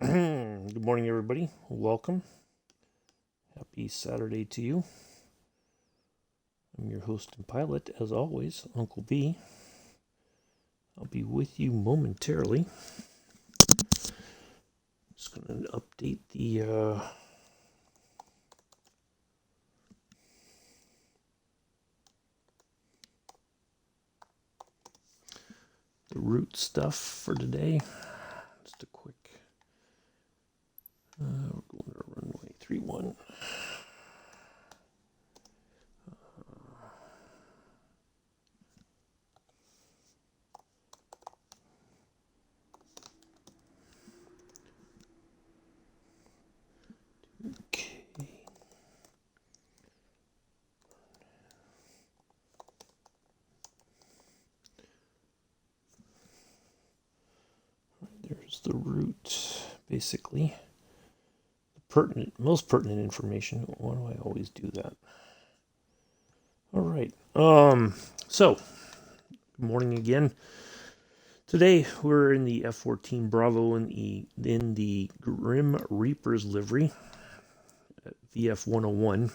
Good morning, everybody. Welcome. Happy Saturday to you. I'm your host and pilot, as always, Uncle B. I'll be with you momentarily. Just going to update the route stuff for today. Just a quick. We're going to runway 31. Okay. There's the route, basically. Most pertinent information. Why do I always do that? All right. So, good morning again. Today we're in the F-14 Bravo in the Grim Reaper's livery at VF-101,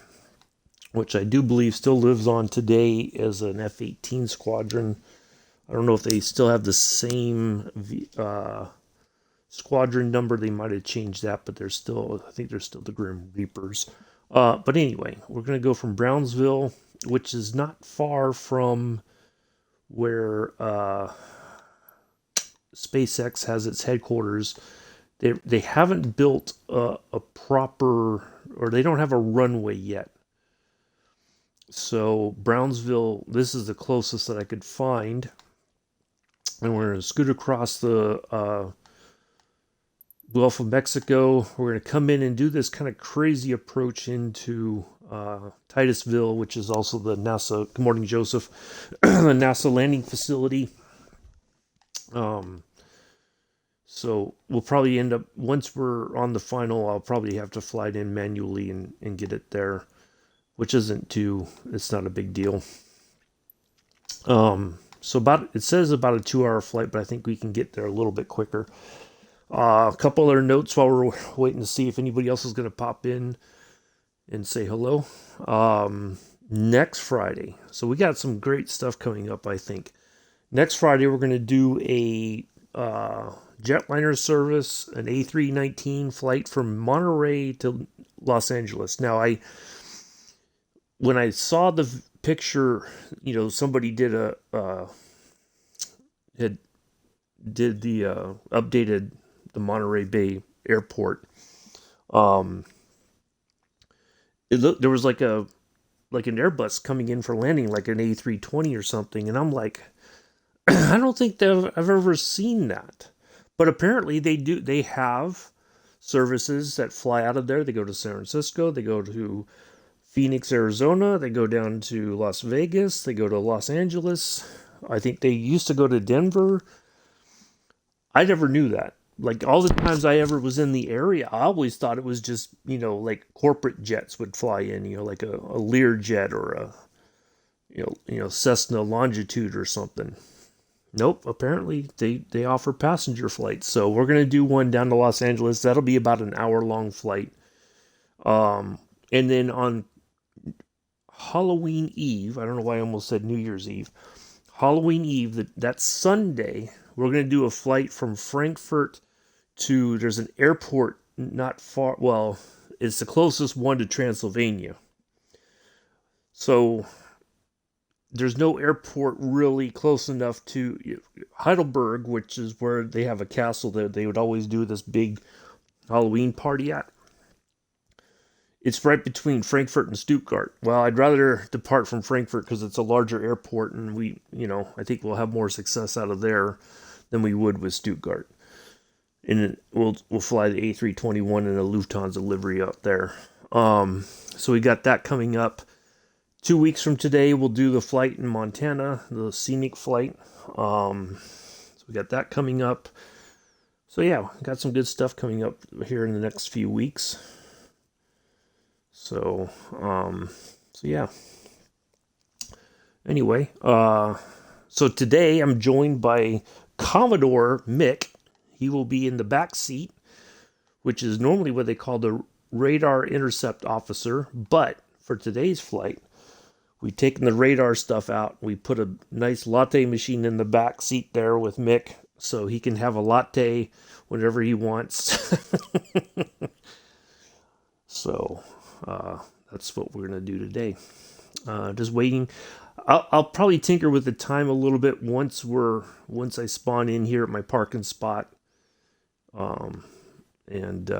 which I do believe still lives on today as an F-18 squadron. I don't know if they still have the same squadron number. They might have changed that, but I think they're still the Grim Reapers. But anyway, we're going to go from Brownsville, which is not far from where SpaceX has its headquarters. They haven't built a proper, or they don't have a runway yet. So Brownsville, this is the closest that I could find. And we're going to scoot across the Gulf of Mexico. We're going to come in and do this kind of crazy approach into Titusville, which is also the NASA, good morning, Joseph, the NASA landing facility. So we'll probably end up, once we're on the final, I'll probably have to fly it in manually and get it there, which it's not a big deal. So it says about a 2-hour flight, but I think we can get there a little bit quicker. A couple other notes while we're waiting to see if anybody else is going to pop in and say hello. Next Friday, so we got some great stuff coming up, I think. Next Friday, we're going to do a jetliner service, an A319 flight from Monterey to Los Angeles. Now, when I saw the picture, somebody did updated the Monterey Bay Airport. There was like an Airbus coming in for landing, like an A320 or something, and I'm like, I don't think I've ever seen that. But apparently they have services that fly out of there. They go to San Francisco, they go to Phoenix, Arizona, they go down to Las Vegas, they go to Los Angeles. I think they used to go to Denver. I never knew that. Like, all the times I ever was in the area, I always thought it was just, like corporate jets would fly in, like a Learjet or a Cessna Longitude or something. Nope, apparently they offer passenger flights. So we're going to do one down to Los Angeles. That'll be about an hour-long flight. And then on Halloween Eve, I don't know why I almost said New Year's Eve. Halloween Eve, that's Sunday, we're going to do a flight from Frankfurt to, there's an airport not far, well, it's the closest one to Transylvania. So there's no airport really close enough to Heidelberg, which is where they have a castle that they would always do this big Halloween party at. It's right between Frankfurt and Stuttgart. Well, I'd rather depart from Frankfurt because it's a larger airport, and I think we'll have more success out of there than we would with Stuttgart. And we'll fly the A321 in a Lufthansa livery up there. So we got that coming up. 2 weeks from today, we'll do the flight in Montana, the scenic flight. So we got that coming up. So yeah, got some good stuff coming up here in the next few weeks. So yeah. Anyway, so today I'm joined by Commodore Mick. He will be in the back seat. which is normally what they call the radar intercept officer. But for today's flight, we've taken the radar stuff out. We put a nice latte machine in the back seat there with Mick, so he can have a latte whenever he wants. So that's what we're going to do today. Just waiting. I'll probably tinker with the time a little bit once I spawn in here at my parking spot, and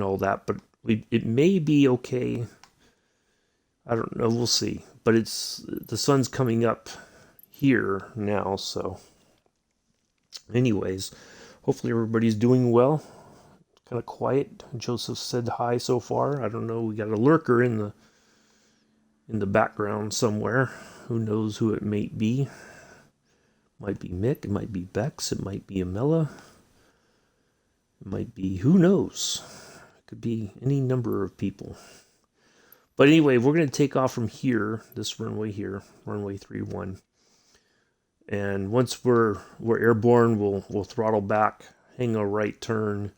all that. But it may be okay. I don't know. We'll see. But the sun's coming up here now, so. Anyways, hopefully everybody's doing well. Kind of quiet. Joseph said hi so far. I don't know. We got a lurker in the background somewhere. Who knows who it may be? Might be Mick. It might be Bex. It might be Amela. It might be, who knows? It could be any number of people. But anyway, we're going to take off from here, this runway here, runway 31. And once we're airborne, we'll throttle back, hang a right turn,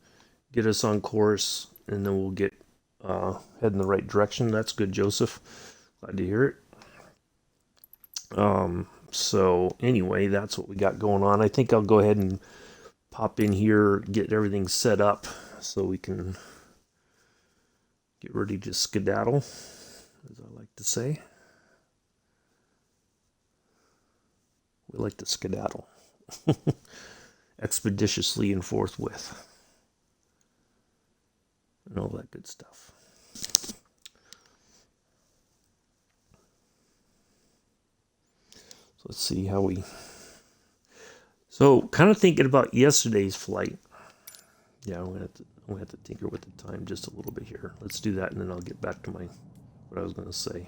get us on course, and then we'll get head in the right direction. That's good, Joseph. Glad to hear it. So anyway, that's what we got going on. I think I'll go ahead and pop in here, get everything set up so we can get ready to skedaddle, as I like to say. We like to skedaddle expeditiously and forthwith and all that good stuff. So let's see how we... So kind of thinking about yesterday's flight. Yeah, I'm gonna have to tinker with the time just a little bit here. Let's do that, and then I'll get back to what I was going to say.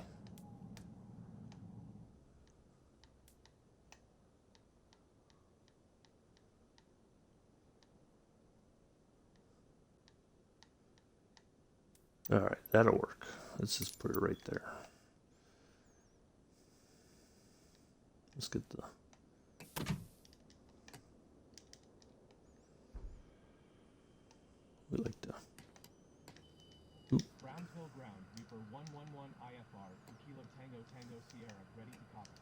All right, that'll work. Let's just put it right there. Let's get the... We like to... Brownsville ground, Reaper 111 IFR, Kilo Tango Tango Sierra, ready to copy.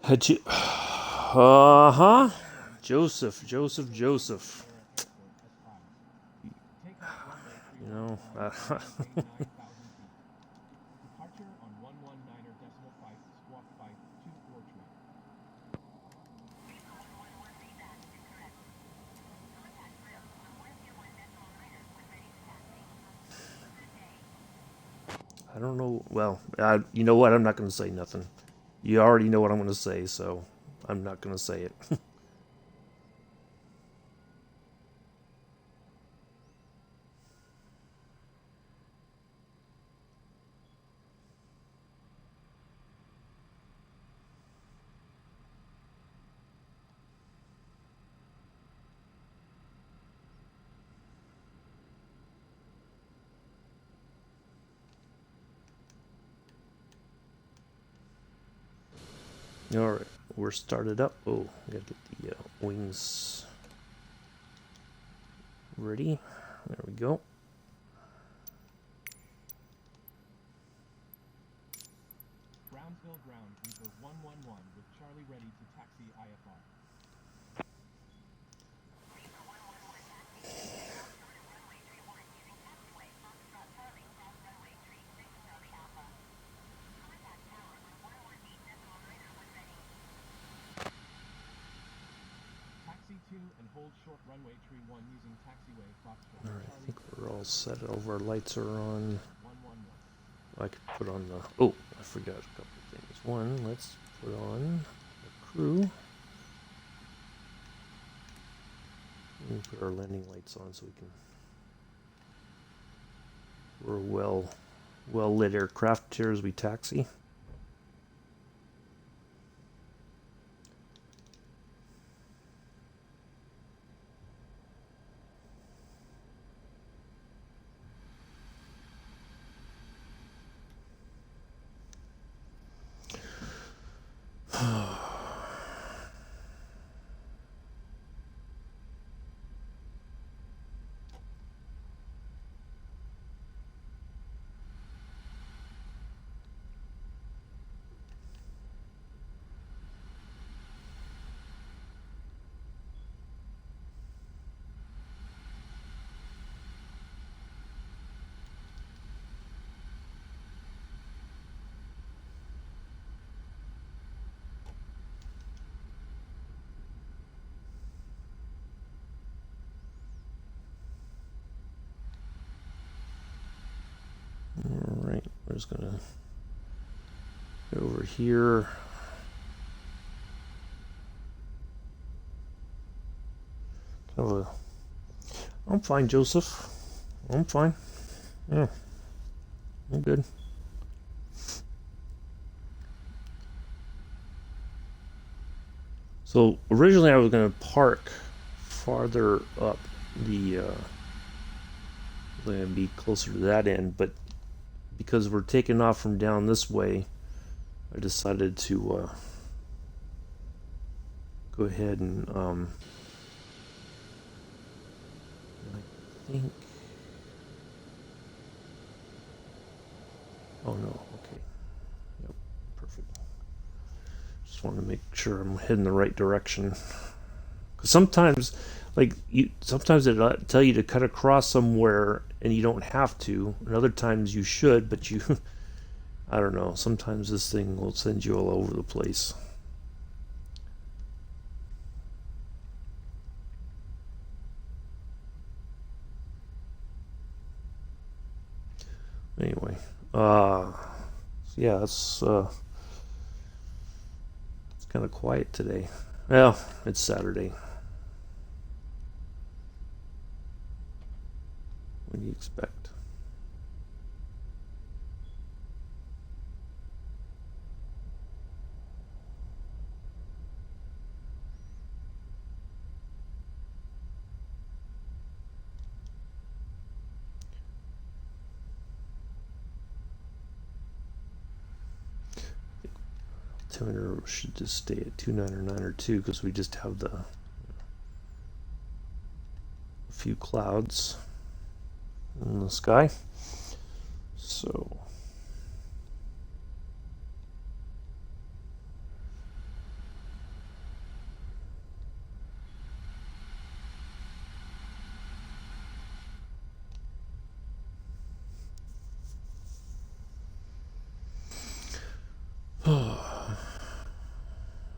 Had you... Uh-huh. Joseph. You know... Departure on 119.5 squawk 524 train. I don't know. Well, you know what? I'm not going to say nothing. You already know what I'm going to say, so I'm not going to say it. All right, we're started up. Oh, gotta get the wings ready. There we go. Brownsville ground, Reaper 111 with Charlie ready to taxi IFR. Taxi 2 and hold short runway tree 1 using taxiway Foxtrot. All right, I think we're all set. All of our lights are on. 111. I could put on the... Oh, I forgot a couple of things. One, let's put on the crew. And put our landing lights on so we can... We're a well-lit aircraft here as we taxi. just gonna go over here. I'm fine, Joseph. I'm fine. Yeah, I'm good. So originally I was going to park farther up the, going to be closer to that end, but because we're taking off from down this way, I decided to go ahead and I think, oh no, okay, yep, perfect. Just want to make sure I'm heading the right direction. Because sometimes, sometimes it'll tell you to cut across somewhere and you don't have to, and other times you should, but you, I don't know, sometimes this thing will send you all over the place. Anyway, so yeah, it's kind of quiet today. Well, it's Saturday. What do you expect? Altimeter should just stay at 2992 because we just have a few clouds in the sky. So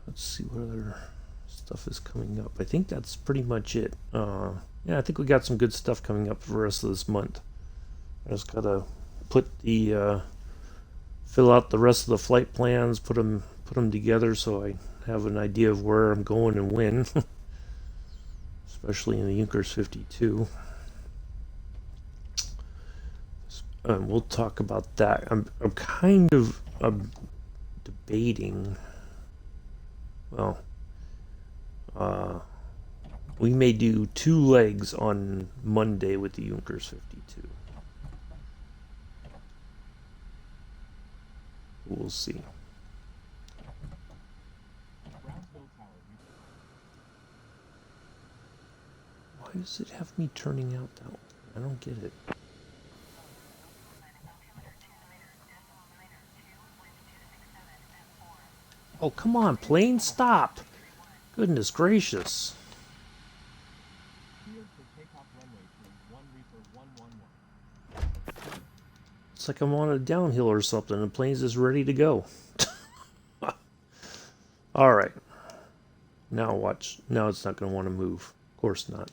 let's see what other stuff is coming up. I think that's pretty much it. Yeah, I think we got some good stuff coming up for the rest of this month. I just gotta fill out the rest of the flight plans, put them together so I have an idea of where I'm going and when. Especially in the Junkers 52. We'll talk about that. I'm kind of debating. Well, we may do 2 legs on Monday with the Junkers 52. We'll see. Why does it have me turning out that way? I don't get it. Oh, come on, plane, stop! Goodness gracious. It's like I'm on a downhill or something, and the plane's just ready to go. Alright. Now watch. Now it's not going to want to move. Of course not.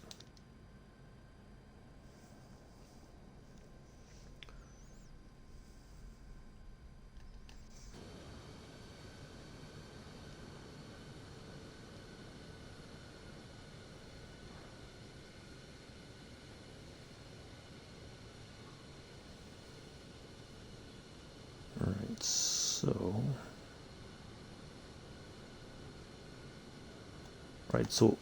Alright, so... Right, so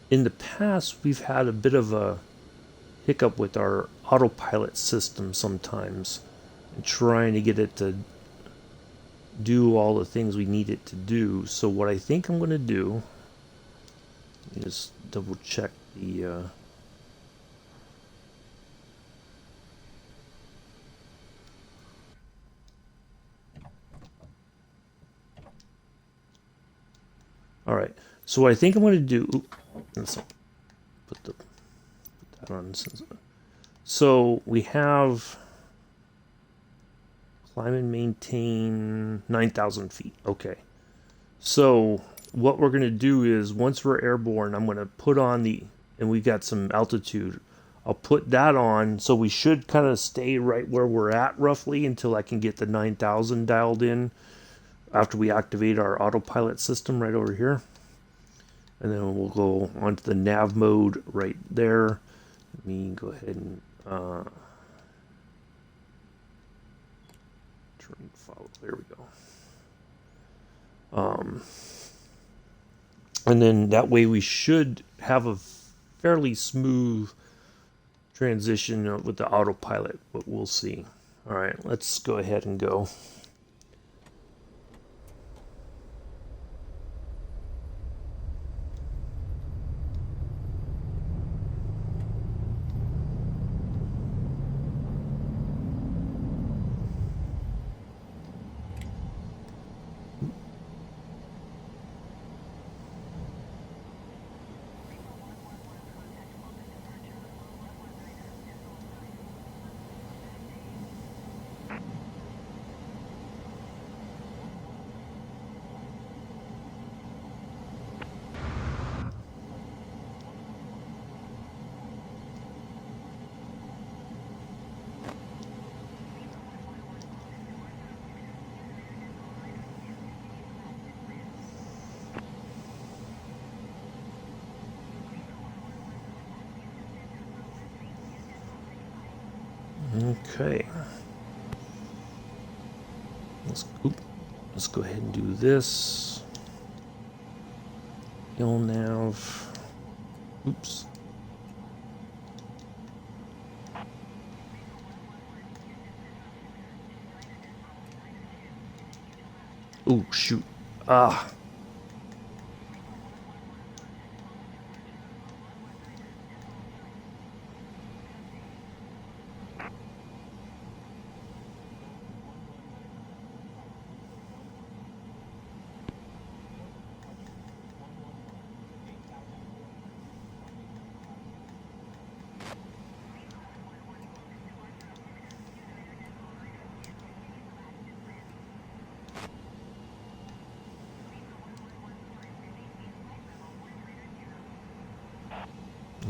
in the past we've had a bit of a hiccup with our autopilot system sometimes, and trying to get it to do all the things we need it to do. So what I think I'm going to do is double check the all right. So what I think I'm going to do, let's put that on. So we have climb and maintain 9,000 feet. Okay. So what we're going to do is once we're airborne, I'm going to put on and we've got some altitude. I'll put that on, so we should kind of stay right where we're at roughly until I can get the 9000 dialed in after we activate our autopilot system right over here. And then we'll go onto the nav mode right there. Let me go ahead and turn follow. There we go. And then that way we should have a fairly smooth transition with the autopilot, but we'll see. All right, let's go ahead and go. Okay. Let's go ahead and do this. Nav. Oops. Oh, shoot. Ah.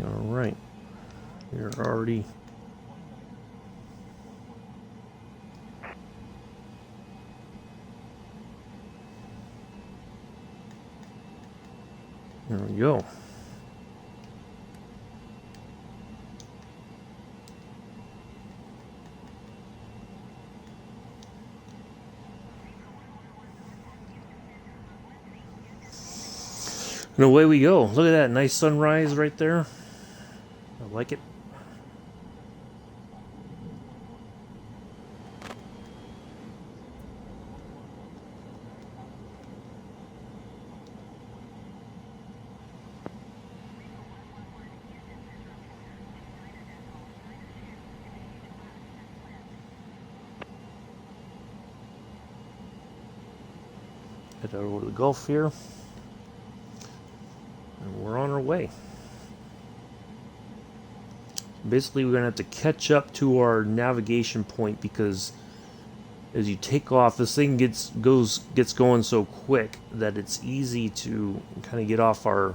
All right. You're already... There we go. And away we go. Look at that nice sunrise right there. I like it. Head over to the Gulf here. And we're on our way. Basically, we're going to have to catch up to our navigation point because as you take off, this thing gets going so quick that it's easy to kind of get off our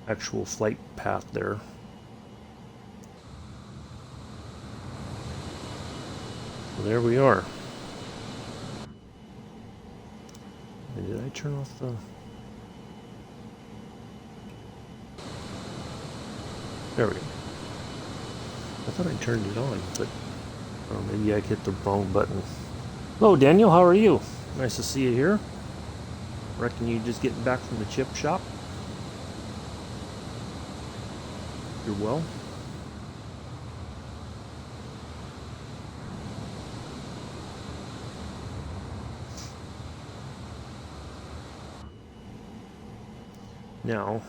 actual flight path there. So there we are. Did I turn off the... There we go. I thought I turned it on, but maybe I hit the wrong button. Hello, Daniel. How are you? Nice to see you here. Reckon you just getting back from the chip shop? You're well? Now,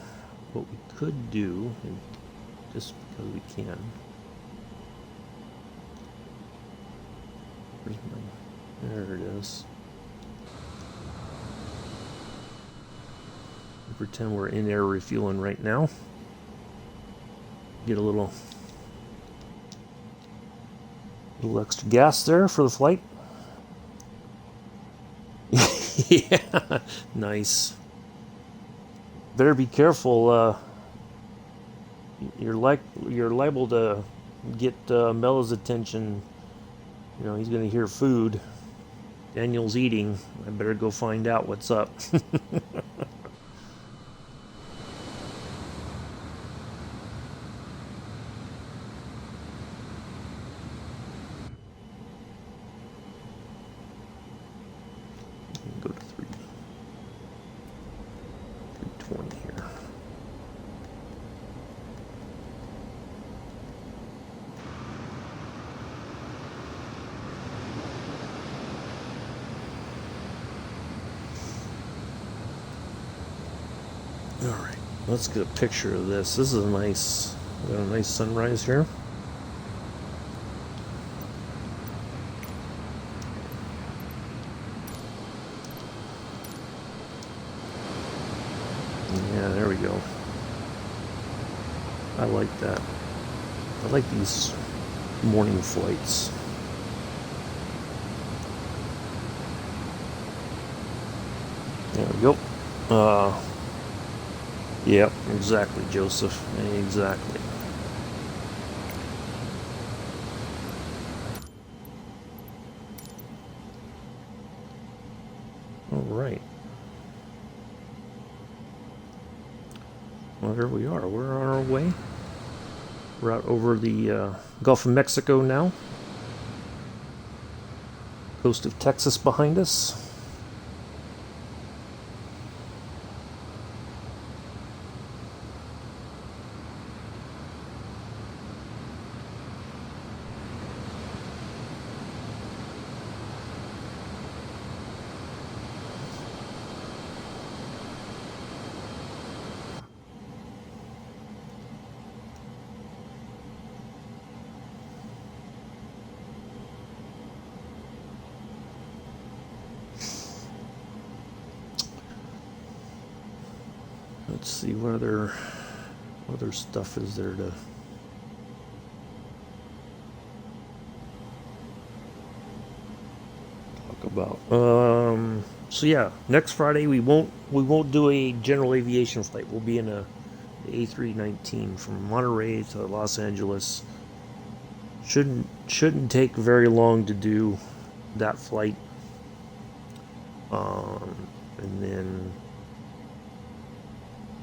what we could do, just because we can. Where's my... There it is. We'll pretend we're in air refueling right now. Get a little extra gas there for the flight. Yeah, nice. Better be careful. you're liable to get Mella's attention. You know, he's going to hear food. Daniel's eating. I better go find out what's up. Go to 320 here. All right, let's get a picture of this. This is a nice, got a nice sunrise here. Yeah, there we go. I like that. I like these morning flights. There we go. Yep, exactly, Joseph. Exactly. All right. Well, here we are. We're on our way. We're out over the Gulf of Mexico now. Coast of Texas behind us. Let's see what other stuff is there to talk about. So yeah, next Friday we won't do a general aviation flight. We'll be in a A319 from Monterey to Los Angeles. Shouldn't take very long to do that flight. And then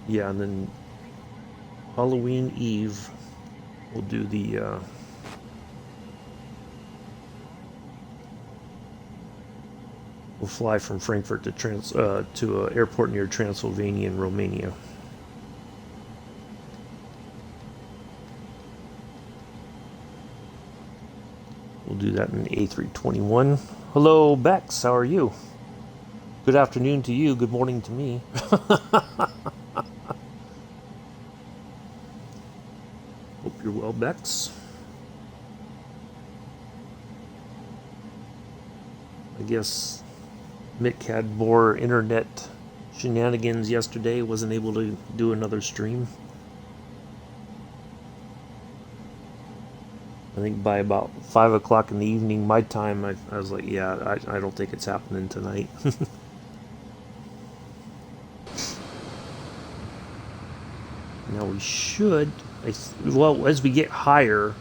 yeah, and then Halloween Eve we'll do the we'll fly from Frankfurt to an airport near Transylvania in Romania. We'll do that in A321. Hello, Bex. How are you? Good afternoon to you. Good morning to me. Hope you're well, Bex. I guess Mick had more internet shenanigans yesterday. Wasn't able to do another stream. I think by about 5 o'clock in the evening, my time, I was like, yeah, I don't think it's happening tonight. Now we should, well, as we get higher,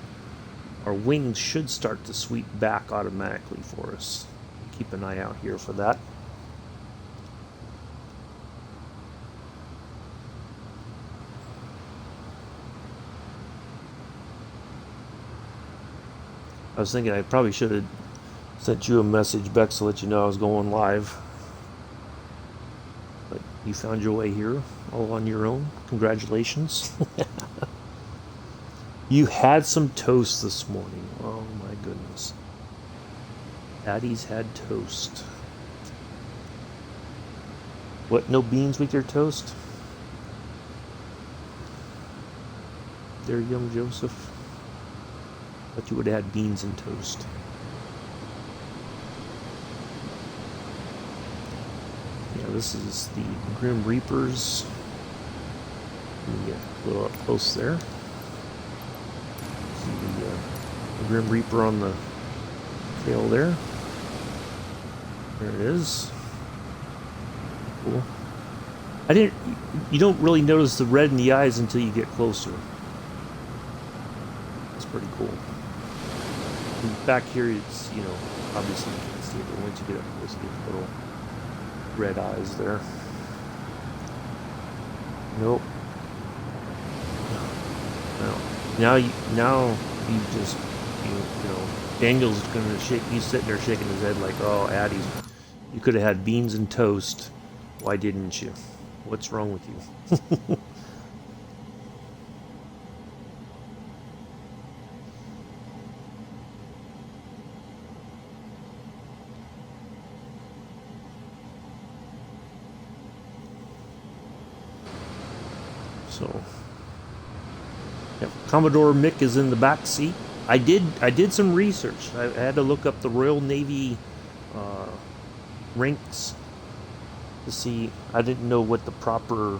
our wings should start to sweep back automatically for us. Keep an eye out here for that. I was thinking I probably should have sent you a message, Bex, to let you know I was going live. But you found your way here all on your own. Congratulations. You had some toast this morning. Oh my goodness. Addie's had toast. What, no beans with your toast? There, young Joseph. But you would have had beans and toast. Yeah, this is the Grim Reapers. Let me get a little up close there. See the Grim Reaper on the tail there. There it is. Cool. You don't really notice the red in the eyes until you get closer. pretty cool. And back here, it's, obviously you can't see it, but once you get up close, you get the little red eyes there. Nope. No. Now you just, Daniel's gonna shake. He's sitting there shaking his head like, "Oh, Addie, you could have had beans and toast. Why didn't you? What's wrong with you?" So, yeah, Commodore Mick is in the back seat. I did some research. I had to look up the Royal Navy uh, ranks to see. I didn't know what the proper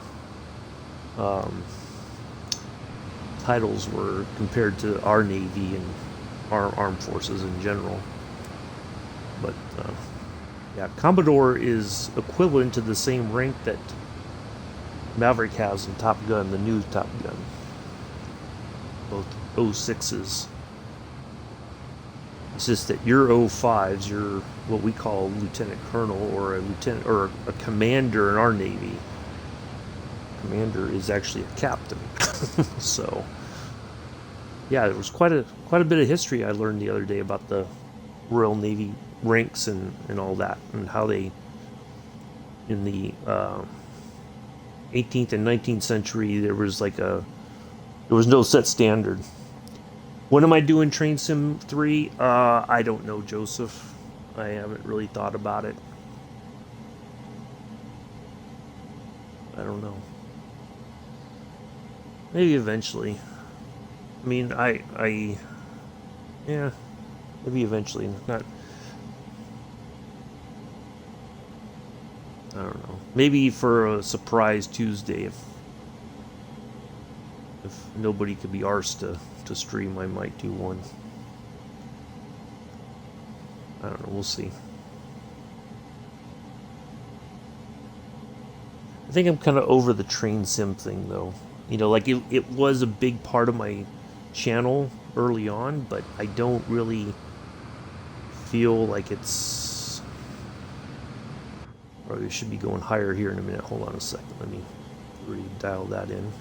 um, titles were compared to our Navy and our armed forces in general. But yeah, Commodore is equivalent to the same rank that Maverick has in Top Gun, the new Top Gun. Both O6s. It's just that your O5s, you're what we call a lieutenant colonel or a lieutenant or a commander in our Navy. Commander is actually a captain. So, yeah, there was quite a bit of history I learned the other day about the Royal Navy ranks and all that, and how they in the 18th and 19th century there was no set standard. When am I doing Train Sim 3? I don't know, Joseph. I haven't really thought about it. I don't know. Maybe eventually. I mean, yeah, maybe eventually. Not, I don't know. Maybe for a surprise Tuesday, if nobody could be arsed to stream, I might do one. I don't know. We'll see. I think I'm kind of over the train sim thing, though. Like it was a big part of my channel early on, but I don't really feel like it's. Probably should be going higher here in a minute. Hold on a second. Let me dial that in.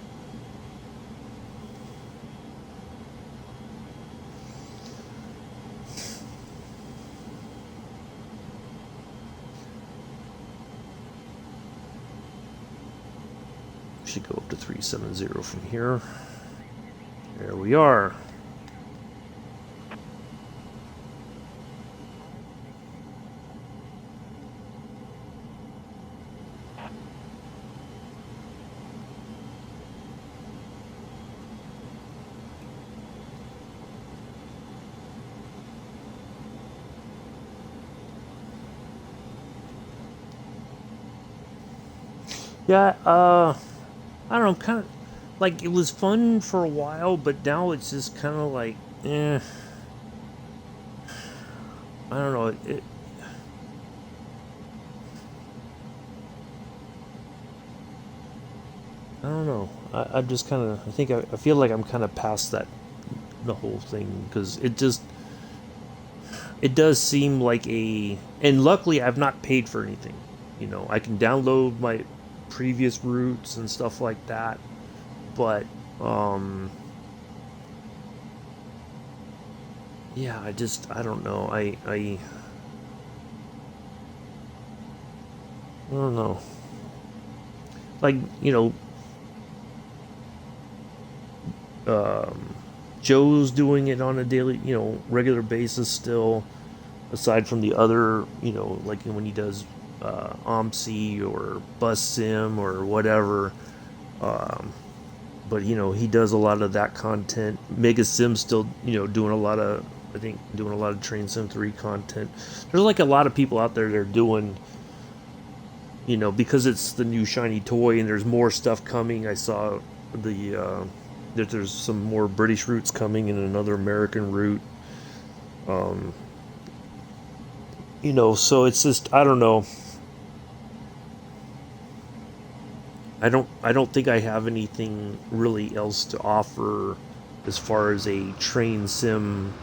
Should go up to 370 from here. There we are. Yeah, I don't know, kind of like it was fun for a while, but now it's just kind of like, I don't know. I don't know. I'm just kind of. I feel like I'm kind of past that, the whole thing, because it does seem like and luckily I've not paid for anything. I can download my previous routes and stuff like that, but yeah, I don't know. I don't know. Like, Joe's doing it on a daily, regular basis still, aside from the other, like when he does OMSI or Bus Sim or whatever. But he does a lot of that content. Mega Sim still, doing a lot of Train Sim 3 content. There's like a lot of people out there that are doing, because it's the new shiny toy and there's more stuff coming. I saw that there's some more British routes coming and another American route. So it's just, I don't know. I don't think I have anything really else to offer as far as a train sim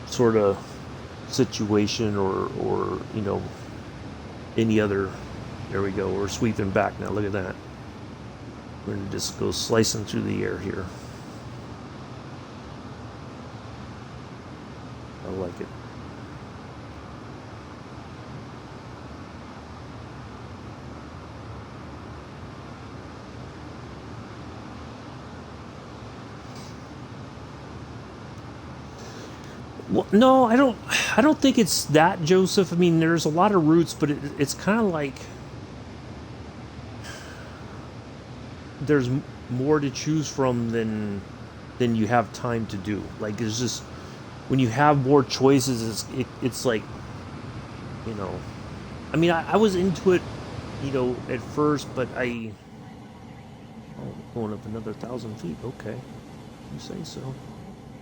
sort of situation, or any other. There we go. We're sweeping back now. Look at that. We're going to just go slicing through the air here. I like it. Well, no, I don't. I don't think it's that, Joseph. I mean, there's a lot of routes, but it's kind of like there's more to choose from than you have time to do. Like, there's just when you have more choices, it's like, you know. I mean, I was into it, at first, but going up another 1,000 feet. Okay, you say so.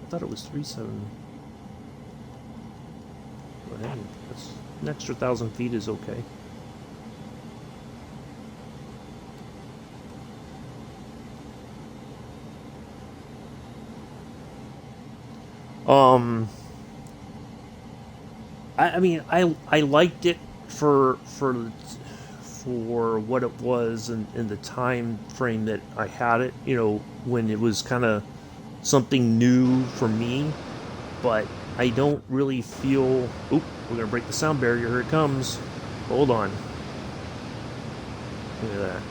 I thought it was 3,700. Well, hey, that's an extra 1,000 feet is okay. Um, I mean, I liked it for what it was, and the time frame that I had it. When it was kind of something new for me, but I don't really feel. Oop, we're gonna break the sound barrier. Here it comes. Hold on. Look at that.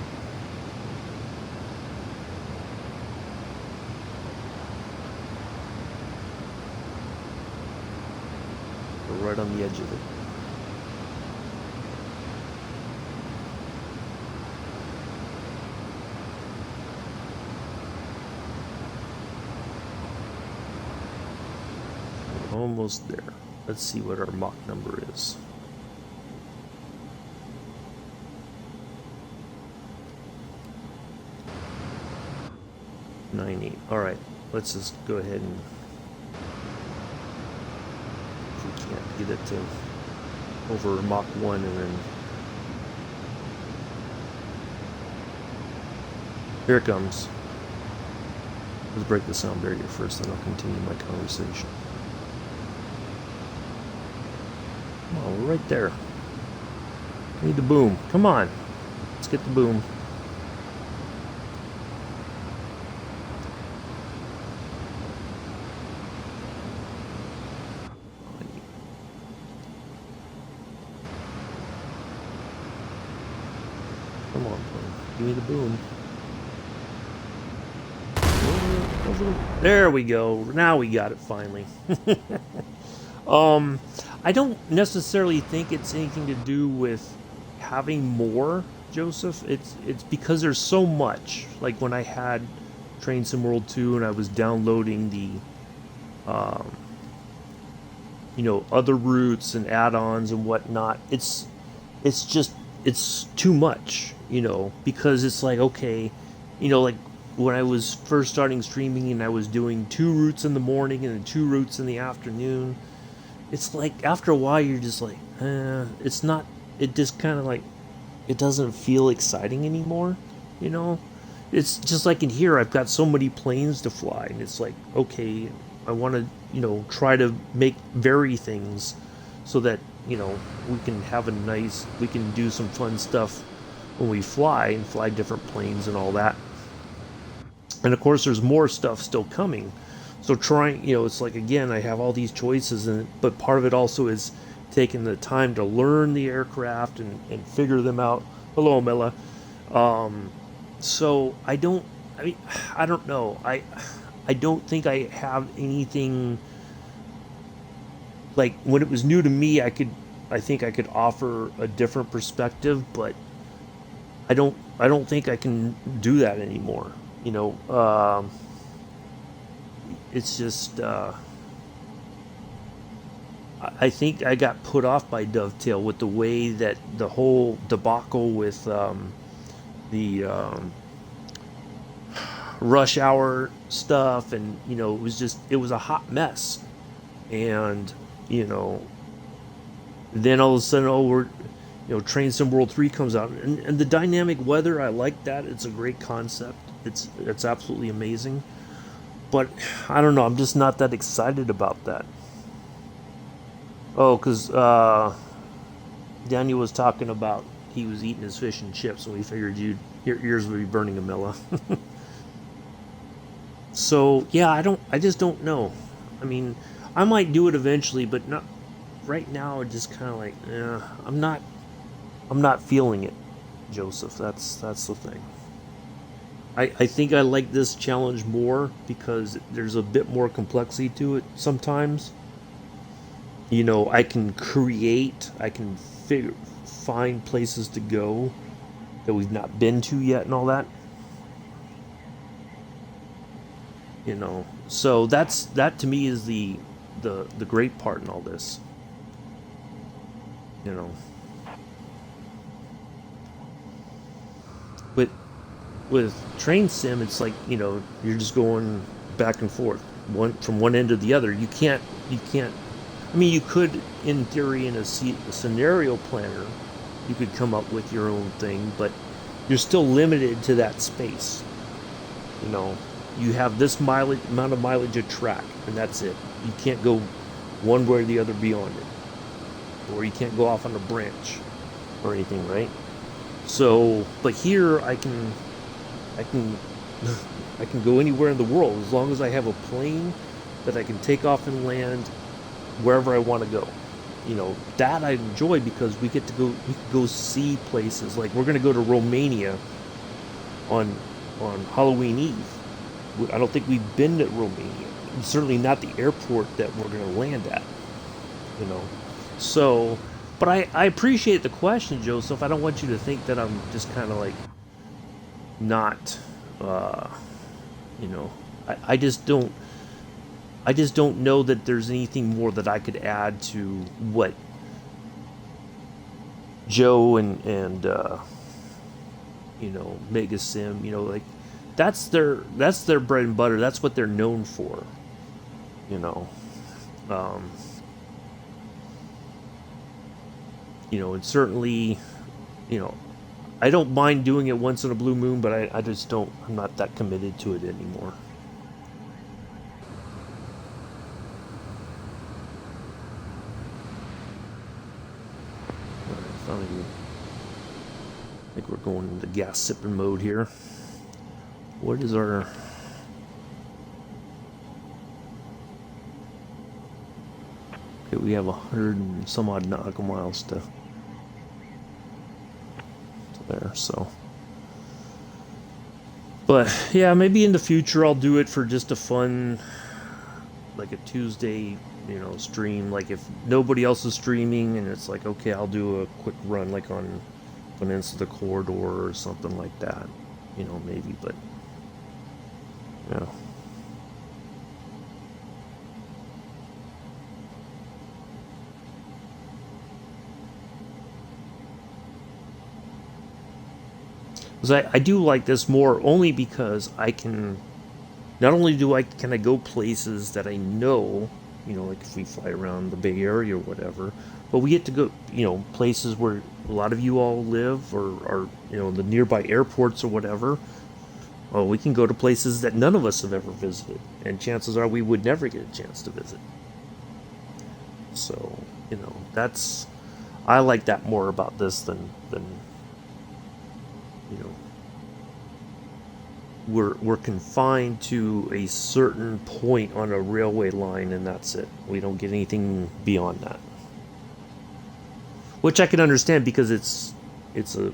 We're right on the edge of it. We're almost there. Let's see what our Mach number is. .98. All right, let's just go ahead and, if we can't get it to over Mach 1, and then here it comes. Let's break the sound barrier first, then I'll continue my conversation. Oh, we're right there. Need the boom. Come on. Let's get the boom. Come on, plane. Give me the boom. There we go. Now we got it finally. I don't necessarily think it's anything to do with having more, Joseph. It's because there's so much. Like when I had Train Sim World 2 and I was downloading the other routes and add-ons and whatnot. It's too much, because it's like, okay, like when I was first starting streaming and I was doing 2 routes in the morning and then 2 routes in the afternoon. It's like after a while you're just like, it's not. It just kind of like, it doesn't feel exciting anymore. It's just like in here, I've got so many planes to fly, and it's like, okay, I want to try to vary things so that we can we can do some fun stuff when we fly and fly different planes and all that. And of course, there's more stuff still coming. So trying, it's like, again, I have all these choices, but part of it also is taking the time to learn the aircraft and figure them out. Hello, Mela. So I don't know. I don't think I have anything, like when it was new to me, I think I could offer a different perspective, but I don't think I can do that anymore. It's just, I think I got put off by Dovetail with the way that the whole debacle with the rush hour stuff, and it was a hot mess, and then all of a sudden, Train Sim World 3 comes out, and the dynamic weather, I like that. It's a great concept. It's absolutely amazing. But I don't know. I'm just not that excited about that. Oh, because Daniel was talking about he was eating his fish and chips, and we figured your ears would be burning, Amilla. So yeah, I just don't know. I mean, I might do it eventually, but not right now. Just kind of like, I'm not feeling it, Joseph. That's the thing. I think I like this challenge more because there's a bit more complexity to it sometimes. I can create, I can find places to go that we've not been to yet and all that. So that to me is the great part in all this. You know, with train sim, it's like you're just going back and forth, one from one end to the other. You can't. I mean, you could, in theory, in a scenario planner, you could come up with your own thing, but you're still limited to that space. You know, you have this amount of mileage to track, and that's it. You can't go one way or the other beyond it, or you can't go off on a branch or anything, right? So, but here I can, I can go anywhere in the world as long as I have a plane that I can take off and land wherever I want to go. That I enjoy because we can go see places. Like we're going to go to Romania on Halloween Eve. I don't think we've been to Romania. Certainly not the airport that we're going to land at. You know, so. But I appreciate the question, Joseph. I don't want you to think that I'm just kind of like not. Uh, you know, I just don't. I just don't know that there's anything more that I could add to what Joe and Mega Sim, like that's their bread and butter. That's what they're known for. You know, um, and certainly, you know, I don't mind doing it once in a blue moon, but I just don't. I'm not that committed to it anymore. Finally, I think we're going into gas sipping mode here. What is our... Okay, we have 100 and some odd nautical miles to there, so... But, yeah, maybe in the future I'll do it for just a fun, like a Tuesday, stream. Like if nobody else is streaming and it's like, okay, I'll do a quick run like on Peninsula Corridor or something like that. Maybe, but, yeah. Because I do like this more only because I can... Not only can I go places that I know, like if we fly around the Bay Area or whatever, but we get to go, places where a lot of you all live or are, the nearby airports or whatever. Well, we can go to places that none of us have ever visited, and chances are we would never get a chance to visit. So, that's... I like that more about this than you know, we're confined to a certain point on a railway line and that's it. We don't get anything beyond that. Which I can understand because it's the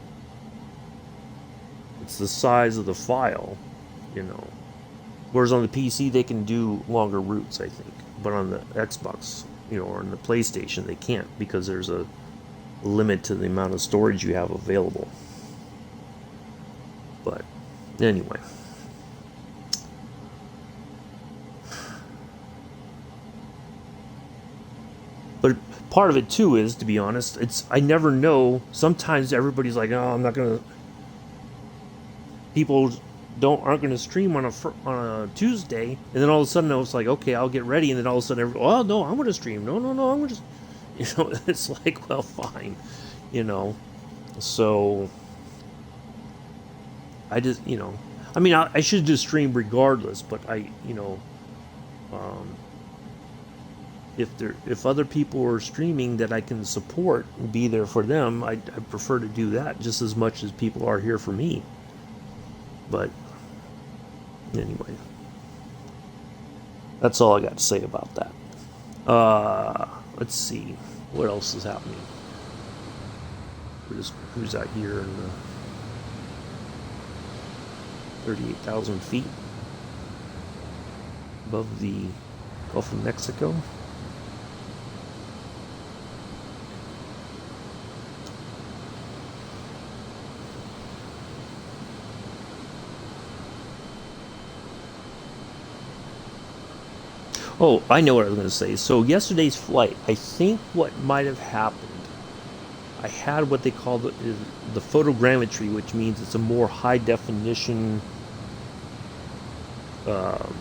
size of the file, Whereas on the PC they can do longer routes, I think. But on the Xbox, or on the PlayStation they can't because there's a limit to the amount of storage you have available. But anyway. But part of it too is, to be honest, I never know. Sometimes everybody's like, "Oh, I'm not gonna." People aren't gonna stream on a Tuesday, and then all of a sudden it's like, "Okay, I'll get ready," and then all of a sudden, "Oh no, I'm gonna stream." No, no, no, I'm gonna. It's like, well, fine, So I just, I mean, I should just stream regardless, but um, if other people are streaming that I can support and be there for them, I prefer to do that just as much as people are here for me. But anyway, that's all I got to say about that. Let's see what else is happening. We're just cruise out here in the 38,000 feet above the Gulf of Mexico. Oh, I know what I was going to say. So yesterday's flight, I think what might have happened, I had what they call the photogrammetry, which means it's a more high definition um,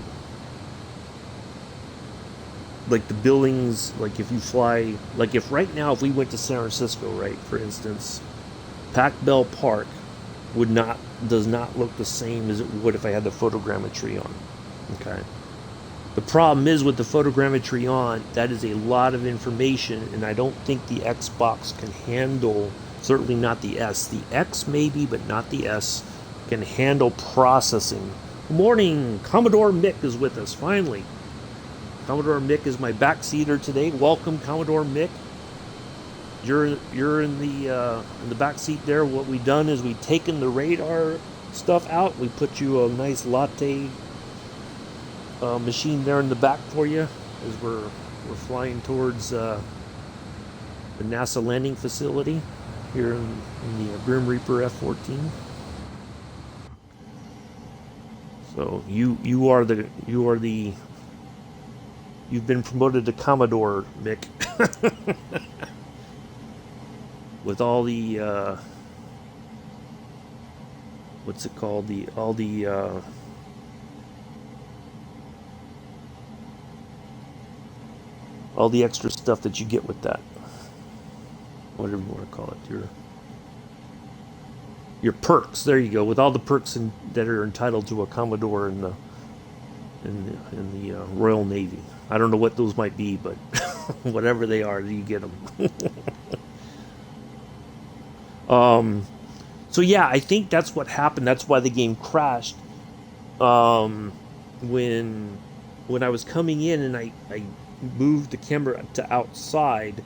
like the buildings, like if you fly, like if right now if we went to San Francisco, right, for instance, Pac Bell Park does not look the same as it would if I had the photogrammetry on. Okay. The problem is with the photogrammetry on, that is a lot of information, and I don't think the Xbox can handle, certainly not the S. The X maybe, but not the S, can handle processing. Good morning, Commodore Mick is with us, finally. Commodore Mick is my backseater today. Welcome, Commodore Mick. You're in the back seat there. What we've done is we've taken the radar stuff out. We put you a nice latte machine there in the back for you as we're flying towards the NASA landing facility here in the Grim Reaper F-14. So you've been promoted to Commodore, Mick. With all the what's it called, all the extra stuff that you get with that, whatever you want to call it, your perks. There you go, with all the perks that are entitled to a Commodore in the Royal Navy. I don't know what those might be, but whatever they are, you get them. So yeah, I think that's what happened. That's why the game crashed. When I was coming in and I moved the camera to outside,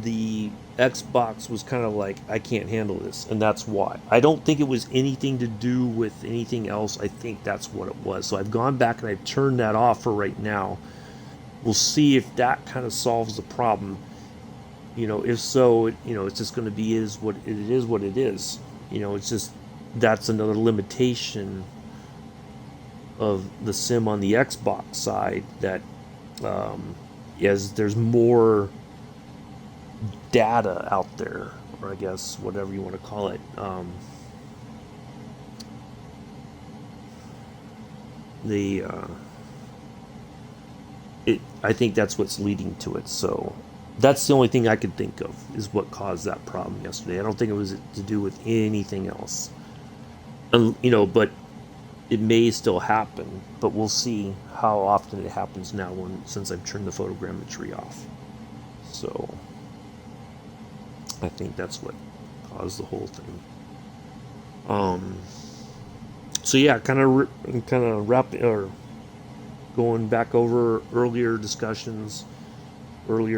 the Xbox was kind of like, I can't handle this, and that's why. I don't think it was anything to do with anything else. I think that's what it was. So I've gone back and I've turned that off for right now. We'll see if that kind of solves the problem. If so, it's just going to be what it is. It's just, that's another limitation of the sim on the Xbox side, that as there's more data out there, or I guess whatever you want to call it, I think that's what's leading to it. So that's the only thing I could think of is what caused that problem yesterday. I don't think it was to do with anything else. But it may still happen, but we'll see how often it happens now since I've turned the photogrammetry off. So I think that's what caused the whole thing. So yeah, kind of wrapping, or going back over earlier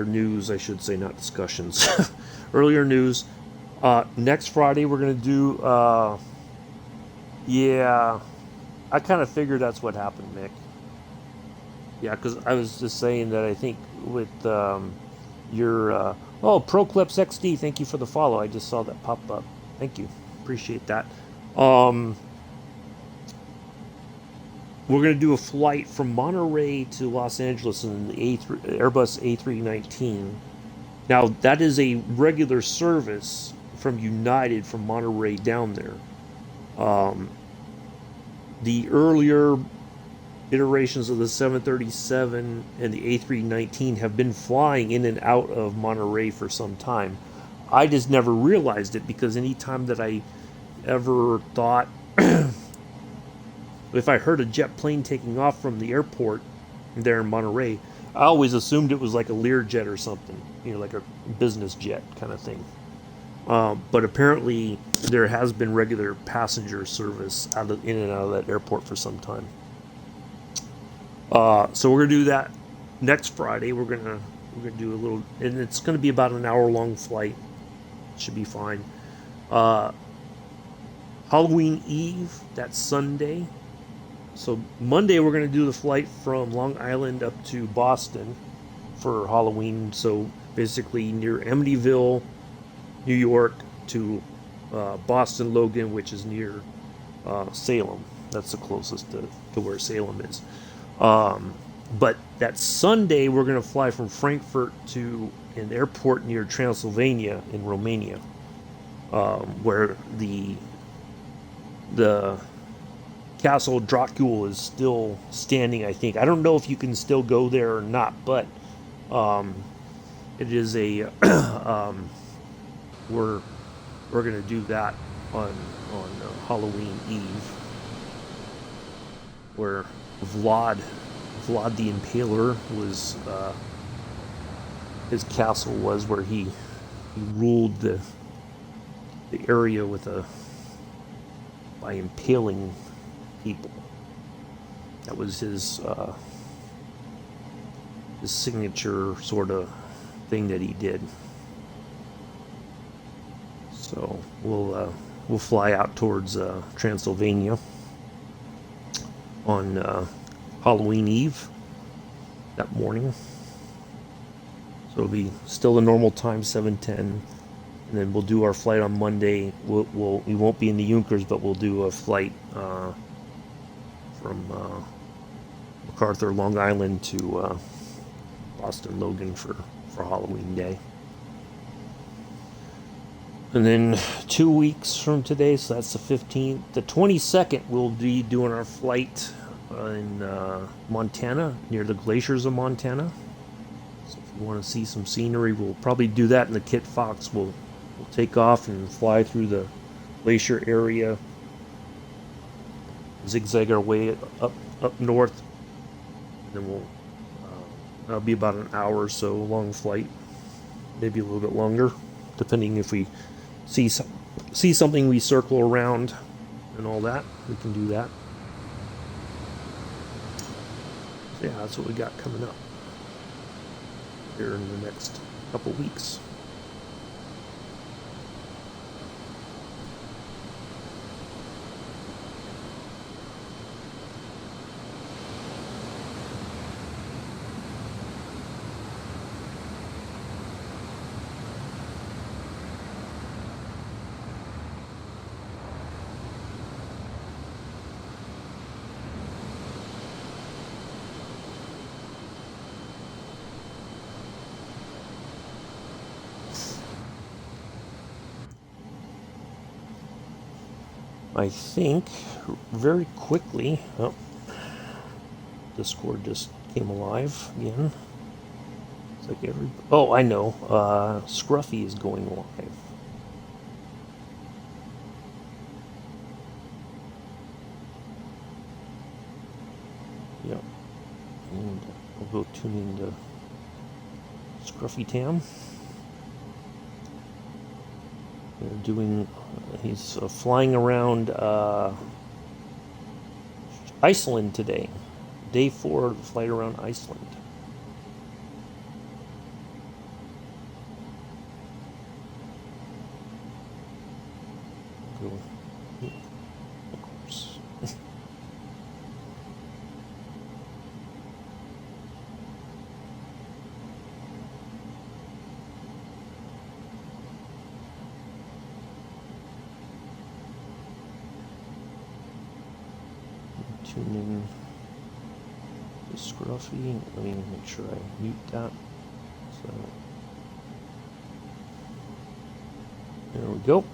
news, I should say, not discussions. Earlier news. Next Friday we're gonna do. Yeah, I kind of figured that's what happened, Mick. Yeah, because I was just saying that I think with your ProClips XD, thank you for the follow. I just saw that pop up. Thank you, appreciate that. We're going to do a flight from Monterey to Los Angeles in the Airbus A319. Now, that is a regular service from United from Monterey down there. The earlier iterations of the 737 and the A319 have been flying in and out of Monterey for some time. I just never realized it, because anytime that I ever thought if I heard a jet plane taking off from the airport there in Monterey, I always assumed it was like a Learjet or something, like a business jet kind of thing. But apparently, there has been regular passenger service in and out of that airport for some time. So we're gonna do that next Friday. We're gonna do a little, and it's gonna be about an hour-long flight. Should be fine. Uh, Halloween Eve, that's Sunday. So Monday we're gonna do the flight from Long Island up to Boston for Halloween. So basically near Amityville, New York, to Boston Logan, which is near Salem. That's the closest to where Salem is. But that Sunday, we're going to fly from Frankfurt to an airport near Transylvania in Romania, where the Castle Dracula is still standing. I think I don't know if you can still go there or not, but it is a we're going to do that on Halloween Eve, where Vlad the Impaler was his castle was, where he ruled the area by impaling people. That was his signature sort of thing that he did. So we'll fly out towards Transylvania on Halloween Eve that morning. So it'll be still the normal time, 7:10, and then we'll do our flight on Monday. We won't be in the Junkers, but we'll do a flight from MacArthur, Long Island to Boston Logan for Halloween Day. And then 2 weeks from today, so that's the 15th. The 22nd, we'll be doing our flight in Montana, near the glaciers of Montana. So if you want to see some scenery, we'll probably do that in the Kit Fox. We'll take off and fly through the glacier area, zigzag our way up north, and then that'll be about an hour or so long flight, maybe a little bit longer, depending if we see something we circle around and all that. We can do that. So yeah, that's what we got coming up here in the next couple weeks. I think very quickly, Discord just came alive again. It's like I know, Scruffy is going live. Yep, and I'll go tune into Scruffy Tam. He's flying around Iceland today. Day 4 of the flight around Iceland. Cool. Of course. Tune in to Scruffy. Let me make sure I mute that. So there we go.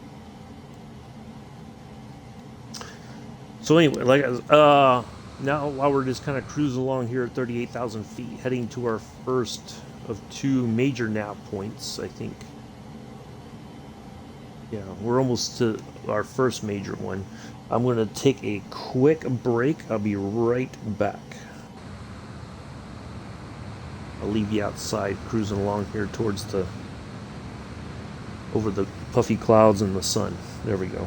So anyway, now while we're just kind of cruising along here at 38,000 feet, heading to our first of 2 major nav points, I think. Yeah, we're almost to our first major one. I'm going to take a quick break. I'll be right back. I'll leave you outside cruising along here towards the over the puffy clouds and the sun. There we go.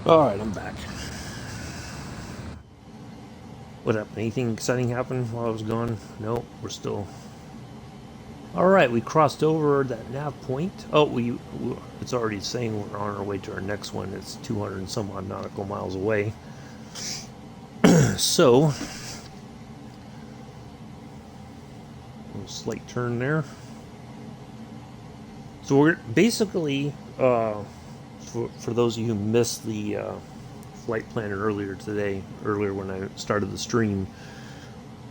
All right, I'm back. What happened? Anything exciting happened while I was gone? No, we're still. All right, we crossed over that nav point. Oh, it's already saying we're on our way to our next one. It's 200 and some odd nautical miles away. So, a little slight turn there. So we're basically, for those of you who missed the flight planner earlier when I started the stream,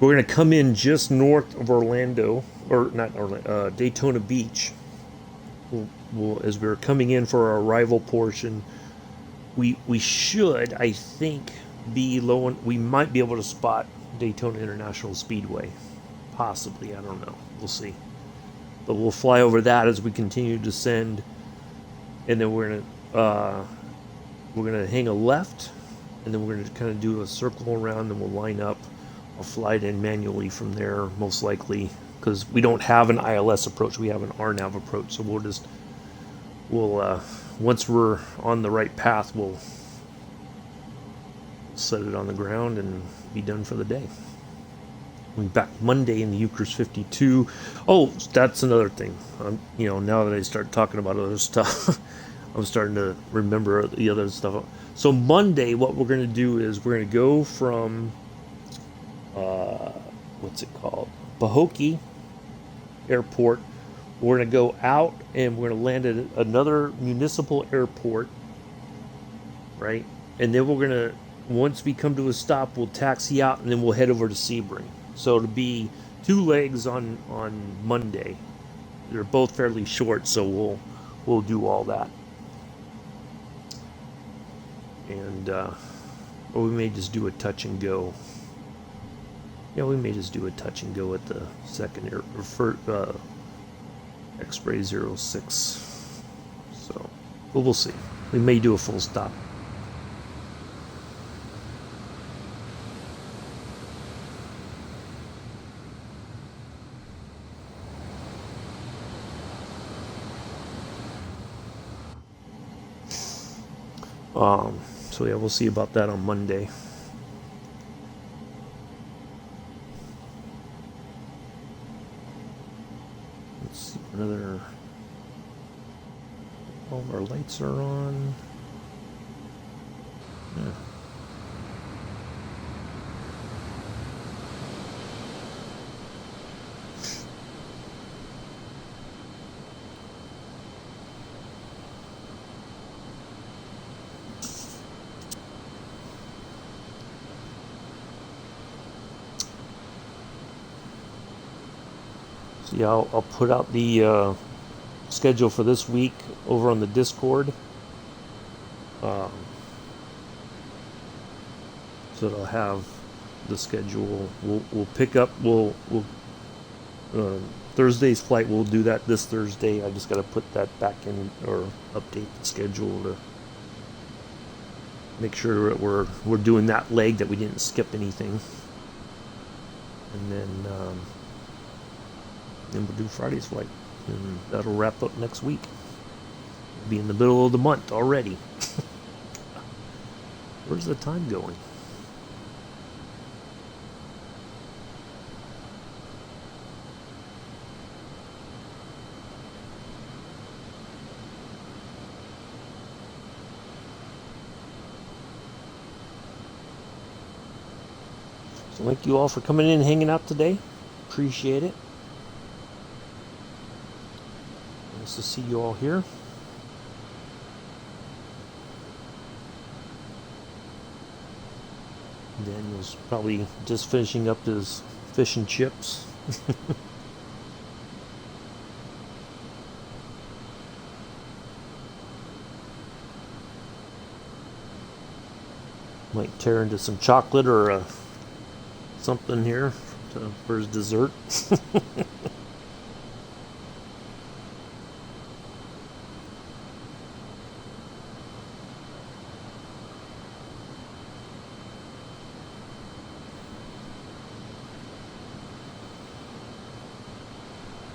we're going to come in just north of Orlando, or not Orlando, Daytona Beach. As we're coming in for our arrival portion, we should, I think, be low. We might be able to spot Daytona International Speedway, possibly. I don't know. We'll see. But we'll fly over that as we continue to descend, and then we're gonna hang a left, and then we're gonna kind of do a circle around, and we'll line up. I'll fly it in manually from there, most likely, because we don't have an ILS approach. We have an RNAV approach, so we'll once we're on the right path, we'll set it on the ground and be done for the day. We'll be back Monday in the Eucharist 52. Oh, that's another thing. Now that I start talking about other stuff, I'm starting to remember the other stuff. So Monday, what we're going to do is we're going to go from what's it called? Pahokee Airport. We're going to go out and we're going to land at another municipal airport, right? And then we're going to, once we come to a stop, we'll taxi out and then we'll head over to Sebring. So it'll be 2 legs on Monday. They're both fairly short, so we'll do all that. And or we may just do a touch and go. Yeah, we may just do a touch and go at the second X-Ray 06. So, but we'll see. We may do a full stop. So yeah, we'll see about that on Monday. Let's see, another. All of our lights are on. Yeah. So yeah, I'll put out the schedule for this week over on the Discord. Um, so it'll have the schedule. We'll pick up. We'll Thursday's flight. We'll do that this Thursday. I just got to put that back in or update the schedule to make sure that we're doing that leg, that we didn't skip anything, and then we'll do Friday's flight, and that'll wrap up next week. We'll be in the middle of the month already. Where's the time going? So thank you all for coming in and hanging out today. Appreciate it. Nice to see you all here. Daniel's probably just finishing up his fish and chips. Might tear into some chocolate or something here for his dessert.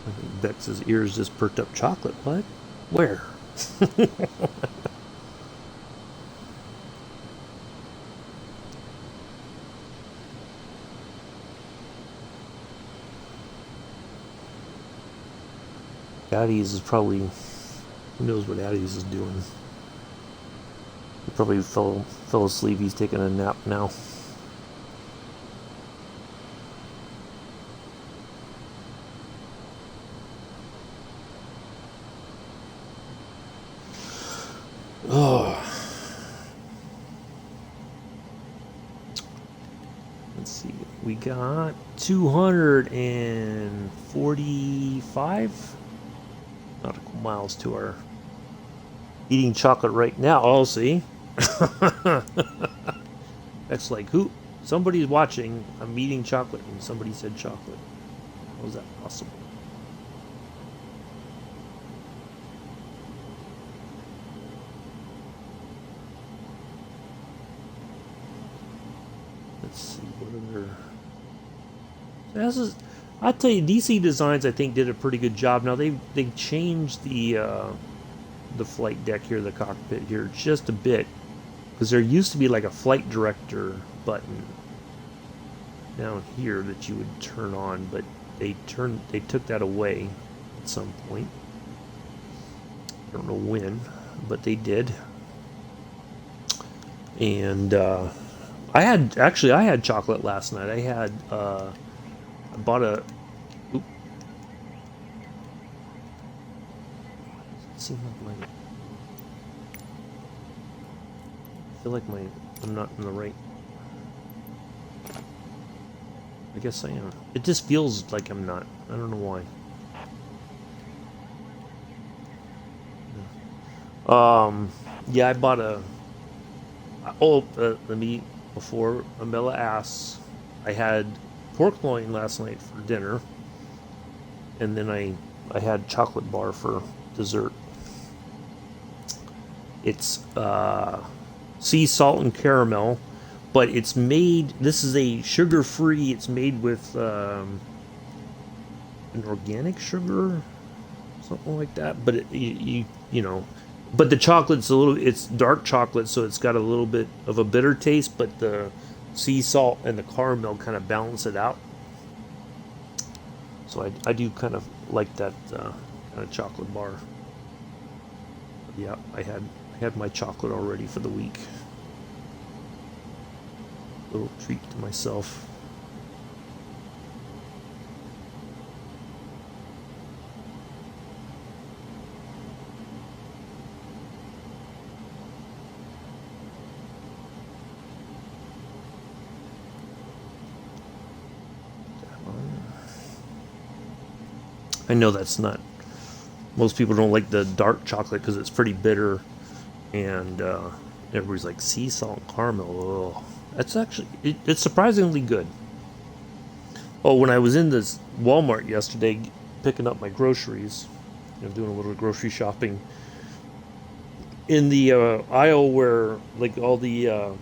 I think Bex's ears just perked up. Chocolate? What? Where? Addie's is probably, who knows what Addie's is doing. He probably fell asleep. He's taking a nap now. Oh. Let's see. We got 245 nautical miles to our eating chocolate right now. Oh, see? That's like, who? Somebody's watching. I'm eating chocolate, and somebody said chocolate. How is that possible? Let's see, what other... This is, I tell you, DC Designs I think did a pretty good job. Now they changed the flight deck here, the cockpit here, just a bit, because there used to be like a flight director button down here that you would turn on, but they took that away at some point. I don't know when, but they did. And I had chocolate last night. I bought a. Oop. It seems like my. I feel like I'm not in the right. I guess I am. It just feels like I'm not. I don't know why. Yeah, I bought a. The meat before Amela asks. I had pork loin last night for dinner, and then I had chocolate bar for dessert. It's sea salt and caramel, but it's made. This is a sugar-free. It's made with an organic sugar, something like that. But you know, but the chocolate's a little. It's dark chocolate, so it's got a little bit of a bitter taste. But the sea salt and the caramel kind of balance it out. So I do kind of like that kind of chocolate bar. Yeah, I had my chocolate already for the week. Little treat to myself. I know that's not. Most people don't like the dark chocolate because it's pretty bitter, and everybody's like sea salt and caramel. Oh, that's actually it's surprisingly good. Oh, when I was in this Walmart yesterday picking up my groceries, doing a little grocery shopping, in the aisle where like all the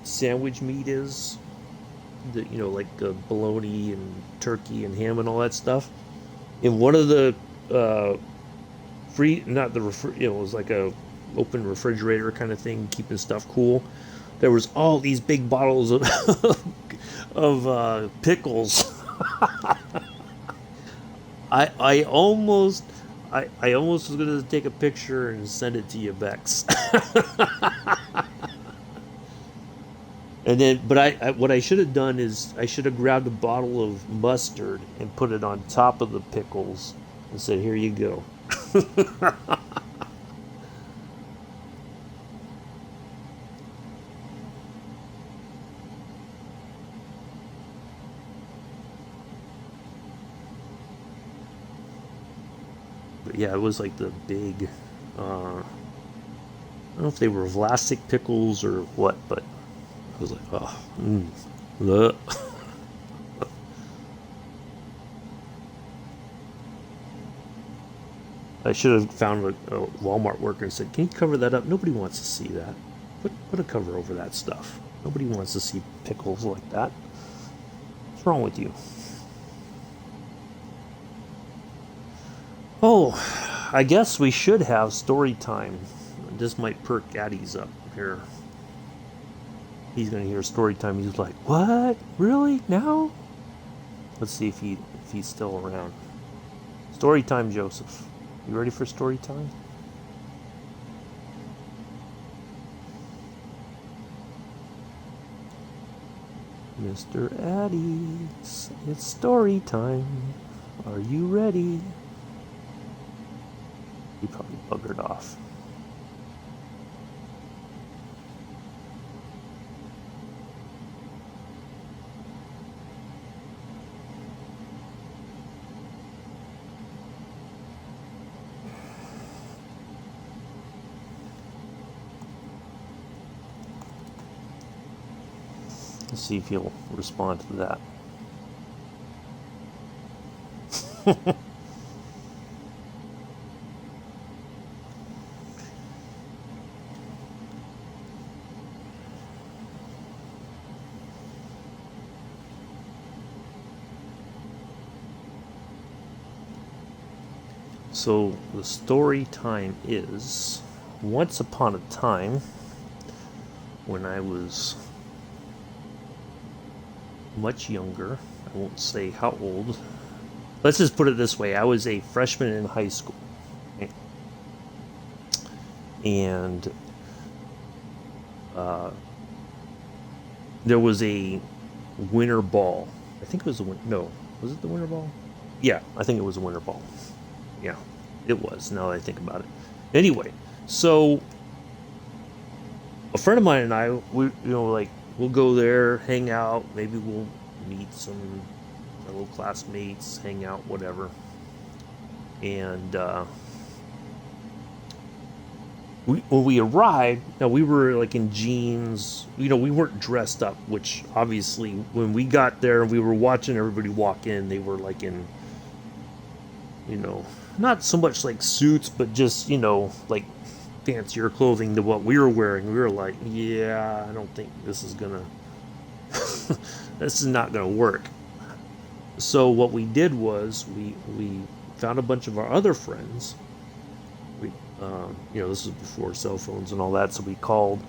sandwich meat is, like bologna and turkey and ham and all that stuff. In one of the not the it was like a open refrigerator kind of thing, keeping stuff cool. There was all these big bottles of of pickles. I almost was gonna take a picture and send it to you, Bex. And then, but what I should have done is I should have grabbed a bottle of mustard and put it on top of the pickles and said, "Here you go." But yeah, it was like the big. I don't know if they were Vlasic pickles or what, but I was like, oh, bleh. I should have found a Walmart worker and said, "Can you cover that up? Nobody wants to see that. Put a cover over that stuff. Nobody wants to see pickles like that. What's wrong with you?" Oh, I guess we should have story time. This might perk Addie's up here. He's gonna hear story time. He's like, "What? Really? Now?" Let's see if he's still around. Story time, Joseph. You ready for story time? Mr. Addie, it's story time. Are you ready? He probably buggered off. Let's see if he'll respond to that. So the story time is, once upon a time, when I was much younger, I won't say how old. Let's just put it this way: I was a freshman in high school, and there was a winter ball. I think it was no, was it the winter ball? Yeah, I think it was a winter ball. Yeah, it was. Now that I think about it. Anyway, so a friend of mine and I, we'll go there, hang out. Maybe we'll meet some fellow classmates, hang out, whatever. And when we arrived, now we were like in jeans. We weren't dressed up. Which obviously, when we got there and we were watching everybody walk in, they were like in, not so much like suits, but just like fancier clothing than what we were wearing. We were like, yeah, I don't think this is gonna, this is not gonna work. So what we did was we found a bunch of our other friends. We, this is before cell phones and all that. So we called,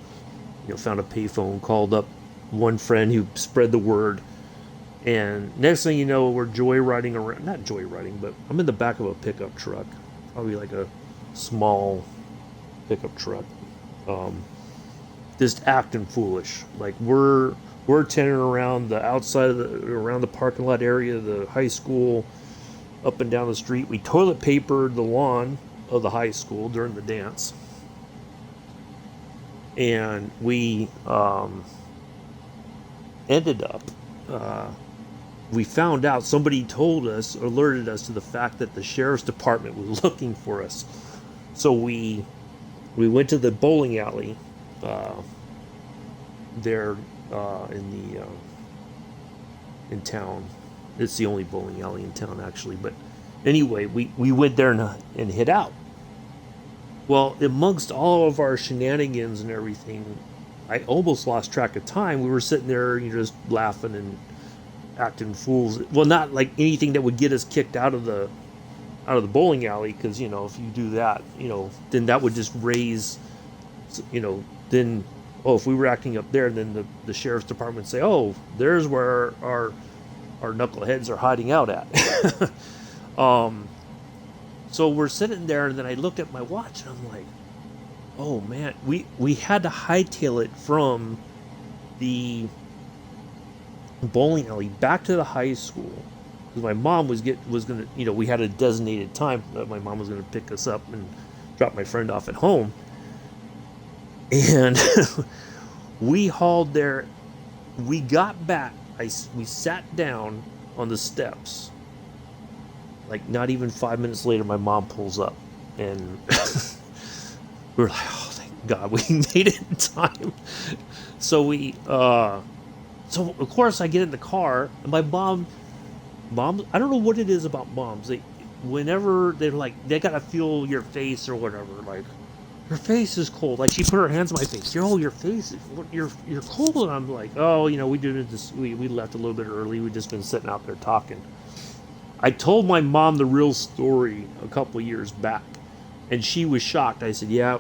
found a payphone, called up one friend who spread the word. And next thing you know, we're joyriding around, not joyriding, but I'm in the back of a pickup truck, probably like a small pickup truck, just acting foolish. Like we're turning around the outside of around the parking lot area of the high school, up and down the street. We toilet papered the lawn of the high school during the dance. And we ended up, we found out, somebody told us, alerted us to the fact that the sheriff's department was looking for us. So we went to the bowling alley there in town. It's the only bowling alley in town, actually. But anyway, we went there and hid out. Well, amongst all of our shenanigans and everything, I almost lost track of time. We were sitting there, just laughing and acting fools. Well, not like anything that would get us kicked out of the bowling alley, because if you do that, then that would just raise, then if we were acting up there, then the sheriff's department would say, oh, there's where our knuckleheads are hiding out at. So we're sitting there, and then I looked at my watch, and I'm like, oh man, we had to hightail it from the bowling alley back to the high school, because my mom was gonna, we had a designated time that my mom was gonna pick us up and drop my friend off at home, and we hauled there. We got back. We sat down on the steps. Like not even 5 minutes later, my mom pulls up, and we were like, "Oh, thank God, we made it in time." So so of course I get in the car, and my mom, I don't know what it is about moms. Whenever they're like, they gotta feel your face or whatever. Like, your face is cold. Like she put her hands on my face. Your face is, you're cold. And I'm like, oh, we did this. We left a little bit early. We just been sitting out there talking. I told my mom the real story a couple years back, and she was shocked. I said, yeah, I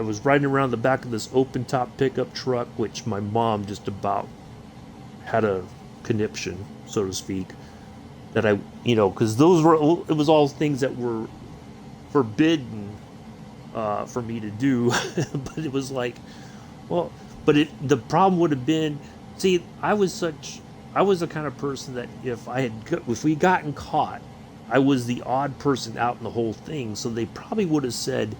was riding around the back of this open top pickup truck, which my mom just about had a conniption, so to speak, that because it was all things that were forbidden for me to do. But it was like, well, the problem would have been, see, I was the kind of person that if we gotten caught, I was the odd person out in the whole thing. So they probably would have said,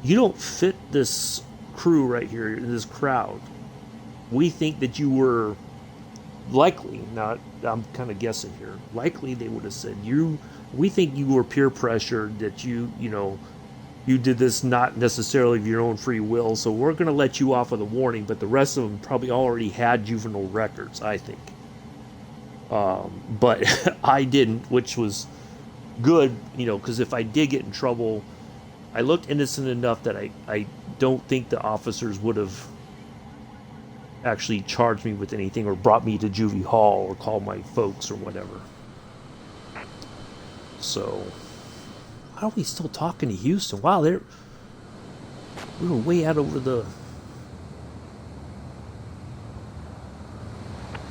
you don't fit this crew right here, this crowd. We think that you were likely, not, I'm kind of guessing here, likely they would have said, we think you were peer pressured, that you did this not necessarily of your own free will, so we're going to let you off with a warning, but the rest of them probably already had juvenile records, I think. But I didn't, which was good, because if I did get in trouble, I looked innocent enough that I don't think the officers would have actually charged me with anything or brought me to juvie hall or called my folks or whatever. So, how are we still talking to Houston? Wow, we were way out over the...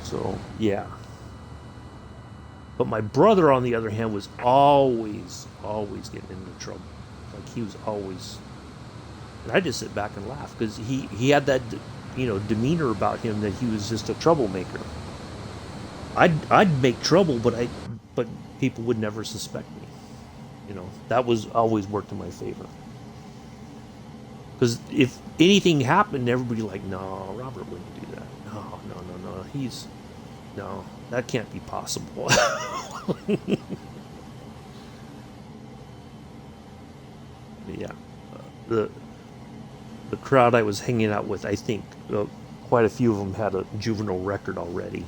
So, yeah. But my brother, on the other hand, was always getting into trouble. Like, he was always... And I just sit back and laugh, because he had that, demeanor about him that he was just a troublemaker. I'd make trouble, but people would never suspect me. That was always worked in my favor. Because if anything happened, everybody like, no, Robert wouldn't do that. No, no, that can't be possible. Yeah, the crowd I was hanging out with, I think quite a few of them had a juvenile record already.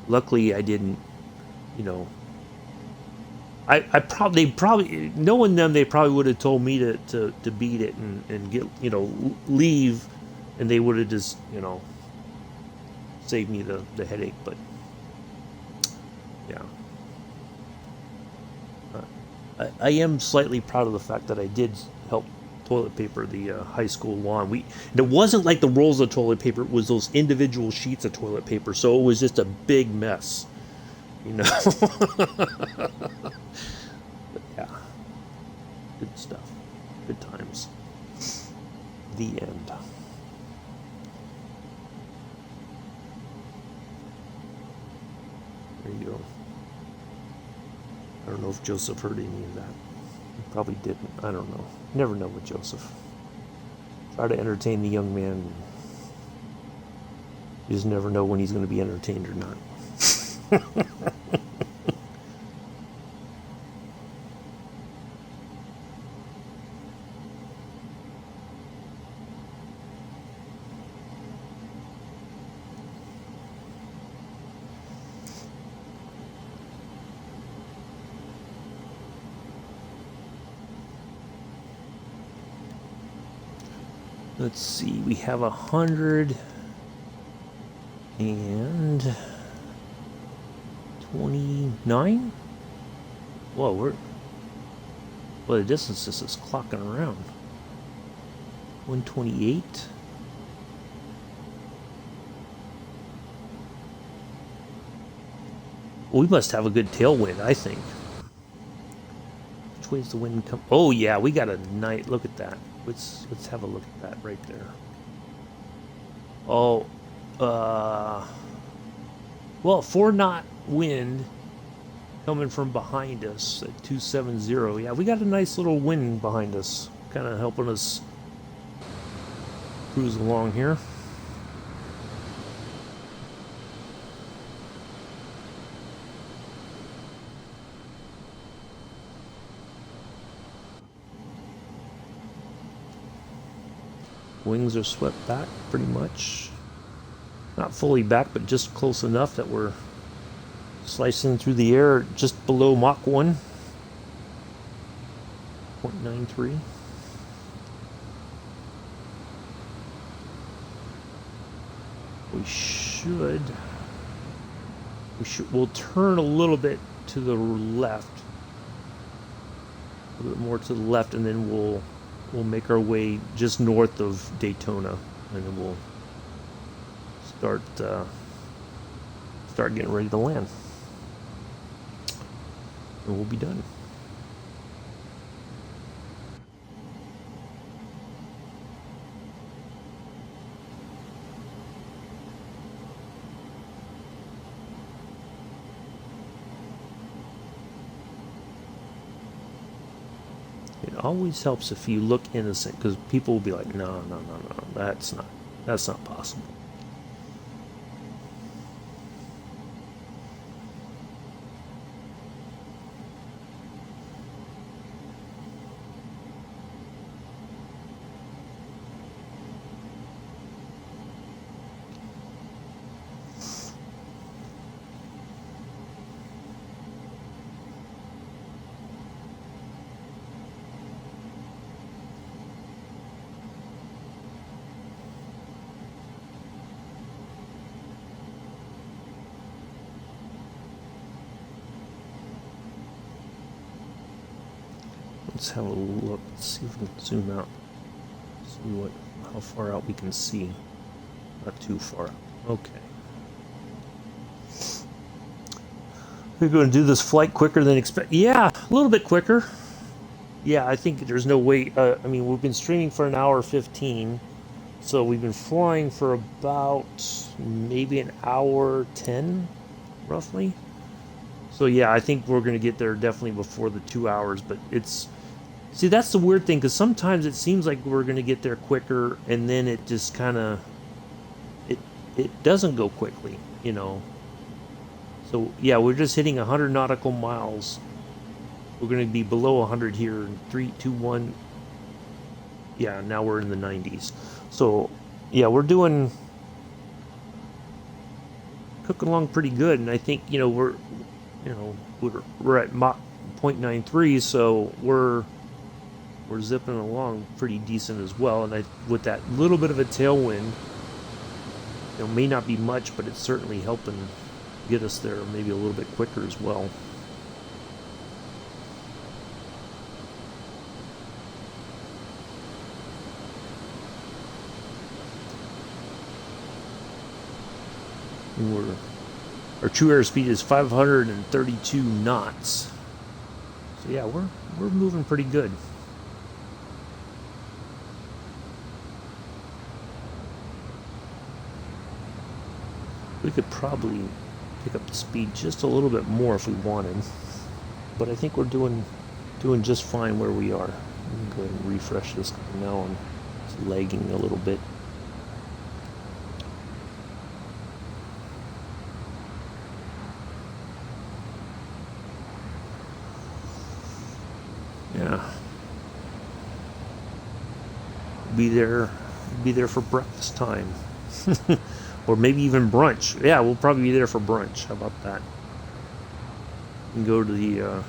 Luckily, I didn't, I probably knowing them, they probably would have told me to beat it and get, leave, and they would have just, saved me the headache. But yeah, I am slightly proud of the fact that I did help toilet paper the high school lawn. And it wasn't like the rolls of toilet paper; it was those individual sheets of toilet paper. So it was just a big mess, you know. Yeah, good stuff, good times. The end. There you go. I don't know if Joseph heard any of that. He probably didn't. I don't know. Never know with Joseph. Try to entertain the young man. You just never know when he's going to be entertained or not. Let's see, we have 129. Whoa, the distance just is clocking around. 128. Well, we must have a good tailwind, I think. Which way's the wind come? Oh yeah, we got a night. Look at that. Let's have a look at that right there. Oh, well, 4-knot wind coming from behind us at 270. Yeah, we got a nice little wind behind us, kind of helping us cruise along here. Wings are swept back pretty much. Not fully back, but just close enough that we're slicing through the air just below Mach 1. 0.93. We'll turn a little bit to the left. A little bit more to the left, and then we'll make our way just north of Daytona, and then we'll start getting ready to land, and we'll be done. It always helps if you look innocent, because people will be like, no, that's not possible. Let's have a look. Let's see if we can zoom out. See how far out we can see. Not too far out. Okay. We're going to do this flight quicker than expected. Yeah, a little bit quicker. Yeah, I think there's no way. I mean, we've been streaming for an hour 15. So we've been flying for about maybe an hour 10, roughly. So yeah, I think we're going to get there definitely before the 2 hours, but see, that's the weird thing, because sometimes it seems like we're going to get there quicker, and then it just kind of, it doesn't go quickly, you know. So yeah, we're just hitting 100 nautical miles. We're going to be below 100 here in 3, 2, 1. Yeah, now we're in the 90s. So yeah, we're cooking along pretty good, and I think, we're at Mach .93, so we're zipping along pretty decent as well. And with that little bit of a tailwind, may not be much, but it's certainly helping get us there maybe a little bit quicker as well. And our true airspeed is 532 knots. So yeah, we're moving pretty good. We could probably pick up the speed just a little bit more if we wanted, but I think we're doing just fine where we are. I'm gonna go ahead and refresh this now, and it's lagging a little bit. Yeah, be there for breakfast time. Or maybe even brunch. Yeah, we'll probably be there for brunch. How about that? And go to the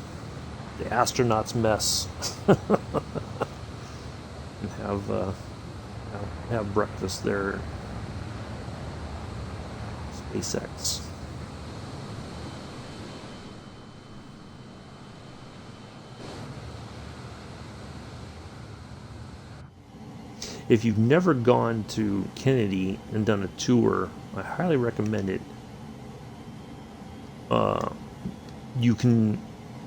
astronaut's mess and have breakfast there. SpaceX. If you've never gone to Kennedy and done a tour, I highly recommend it. You can,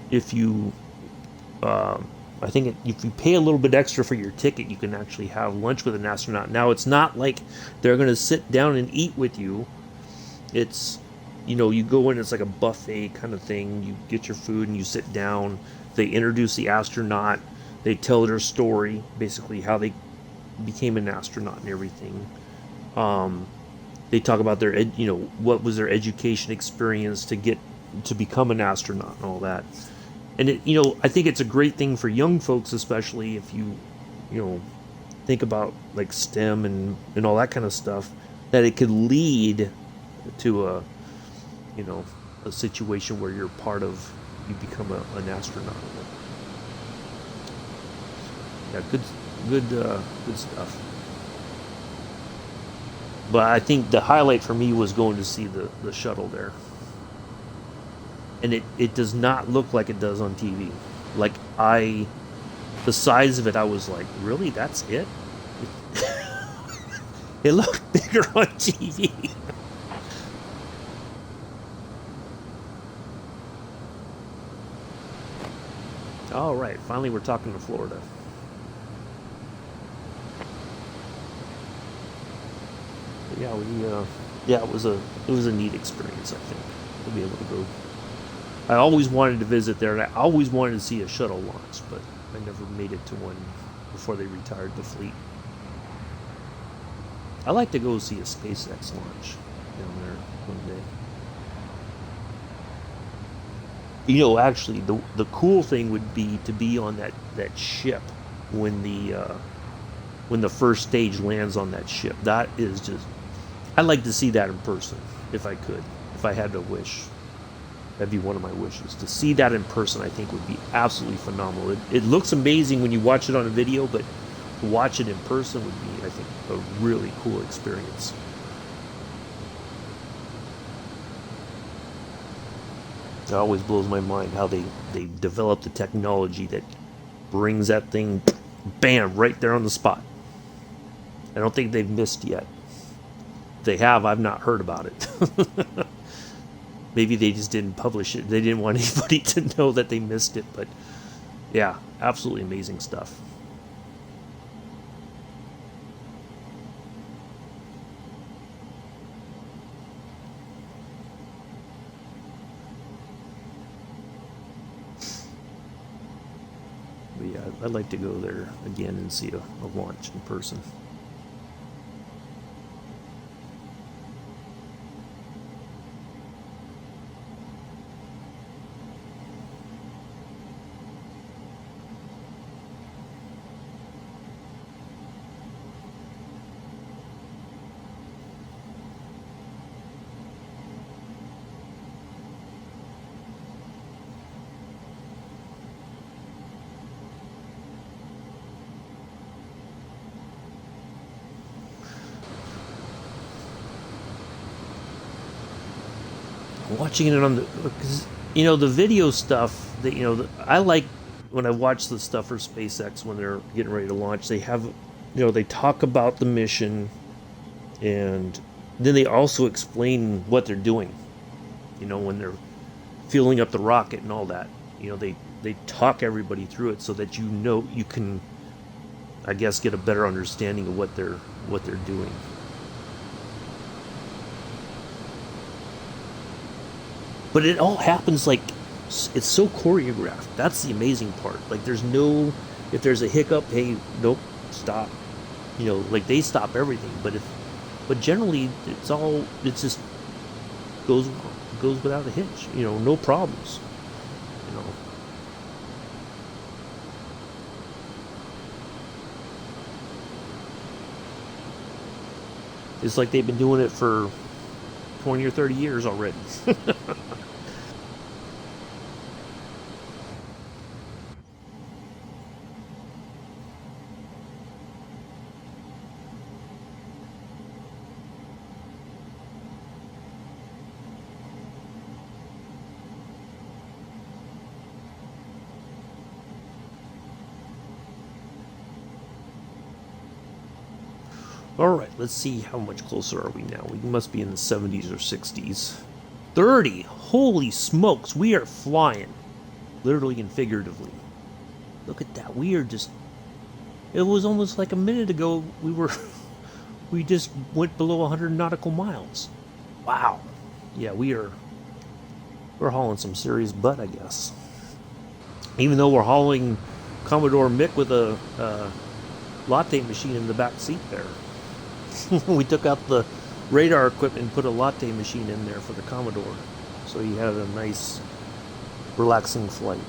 if you, I think if you pay a little bit extra for your ticket, you can actually have lunch with an astronaut. Now, it's not like they're going to sit down and eat with you. It's, you go in, it's like a buffet kind of thing. You get your food and you sit down. They introduce the astronaut. They tell their story, basically how they became an astronaut and everything. They talk about their what was their education experience to become an astronaut and all that. And I think it's a great thing for young folks, especially if you think about like STEM and all that kind of stuff, that it could lead to a situation where you become an astronaut. Yeah, good stuff. But I think the highlight for me was going to see the shuttle there. And it does not look like it does on TV. Like, the size of it, I was like, really? That's it? It looked bigger on TV. All right, finally we're talking to Florida. Yeah, it was a neat experience. I think to be able to go. I always wanted to visit there, and I always wanted to see a shuttle launch, but I never made it to one before they retired the fleet. I like to go see a SpaceX launch down there one day. Actually, the cool thing would be to be on that ship when the first stage lands on that ship. That is just, I'd like to see that in person if I could. If I had to wish, that'd be one of my wishes. To see that in person, I think would be absolutely phenomenal. It looks amazing when you watch it on a video, but to watch it in person would be, I think, a really cool experience. It always blows my mind how they develop the technology that brings that thing, bam, right there on the spot. I don't think they've missed yet. If they have, I've not heard about it. Maybe they just didn't publish it. They didn't want anybody to know that they missed it. But yeah, absolutely amazing stuff. But yeah, I'd like to go there again and see a launch in person. watching it on the, because the video stuff that I like when I watch the stuff for SpaceX when they're getting ready to launch. They have, they talk about the mission, and then they also explain what they're doing. When they're fueling up the rocket and all that. They talk everybody through it so that you can, I guess, get a better understanding of what they're doing. But it all happens like it's so choreographed. That's the amazing part. Like if there's a hiccup, hey, nope, stop. Like they stop everything. But generally it just goes without a hitch. No problems. It's like they've been doing it for 20 or 30 years already. Alright, let's see how much closer are we now. We must be in the 70s or 60s. 30! Holy smokes, we are flying. Literally and figuratively. Look at that, we are just... It was almost like a minute ago we just went below 100 nautical miles. Wow. Yeah, we're hauling some serious butt, I guess. Even though we're hauling Commodore Mick with a latte machine in the back seat there. We took out the radar equipment and put a latte machine in there for the Commodore. So he had a nice, relaxing flight.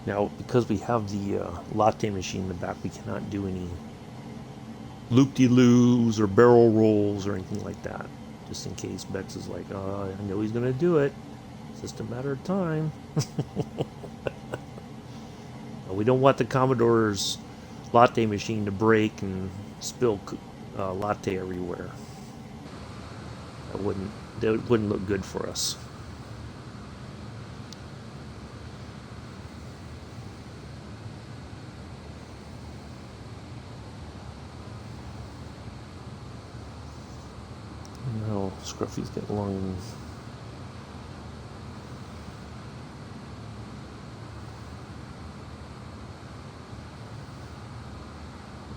Now, because we have the latte machine in the back, we cannot do any loop-de-loos or barrel rolls or anything like that. Just in case Bex is like, oh, I know he's going to do it. It's just a matter of time. We don't want the Commodore's latte machine to break and spill latte everywhere. That wouldn't look good for us. Scruffy's getting along.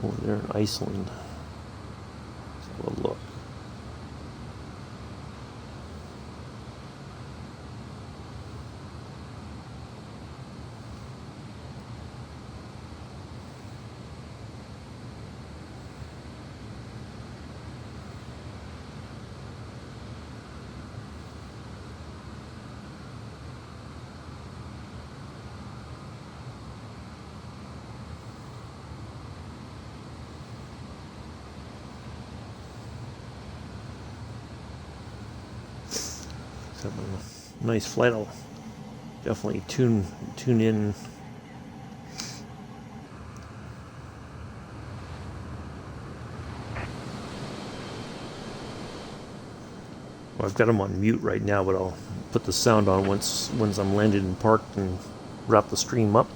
Over there in Iceland. Let's have a look. Have a nice flight. I'll definitely tune in. Well, I've got them on mute right now, but I'll put the sound on once I'm landed and parked and wrap the stream up.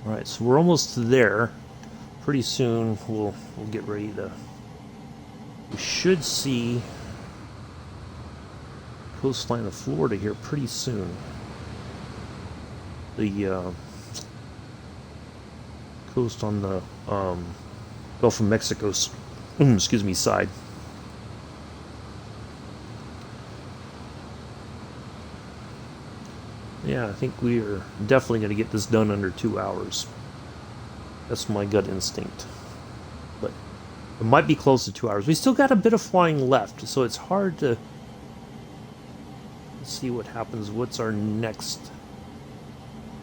Alright, so we're almost there. Pretty soon we'll get ready to... We should see coastline of Florida here pretty soon. The coast on the Gulf of Mexico side. Yeah, I think we are definitely going to get this done under 2 hours. That's my gut instinct. But It might be close to 2 hours. We still got a bit of flying left, so it's hard to see what happens. What's our next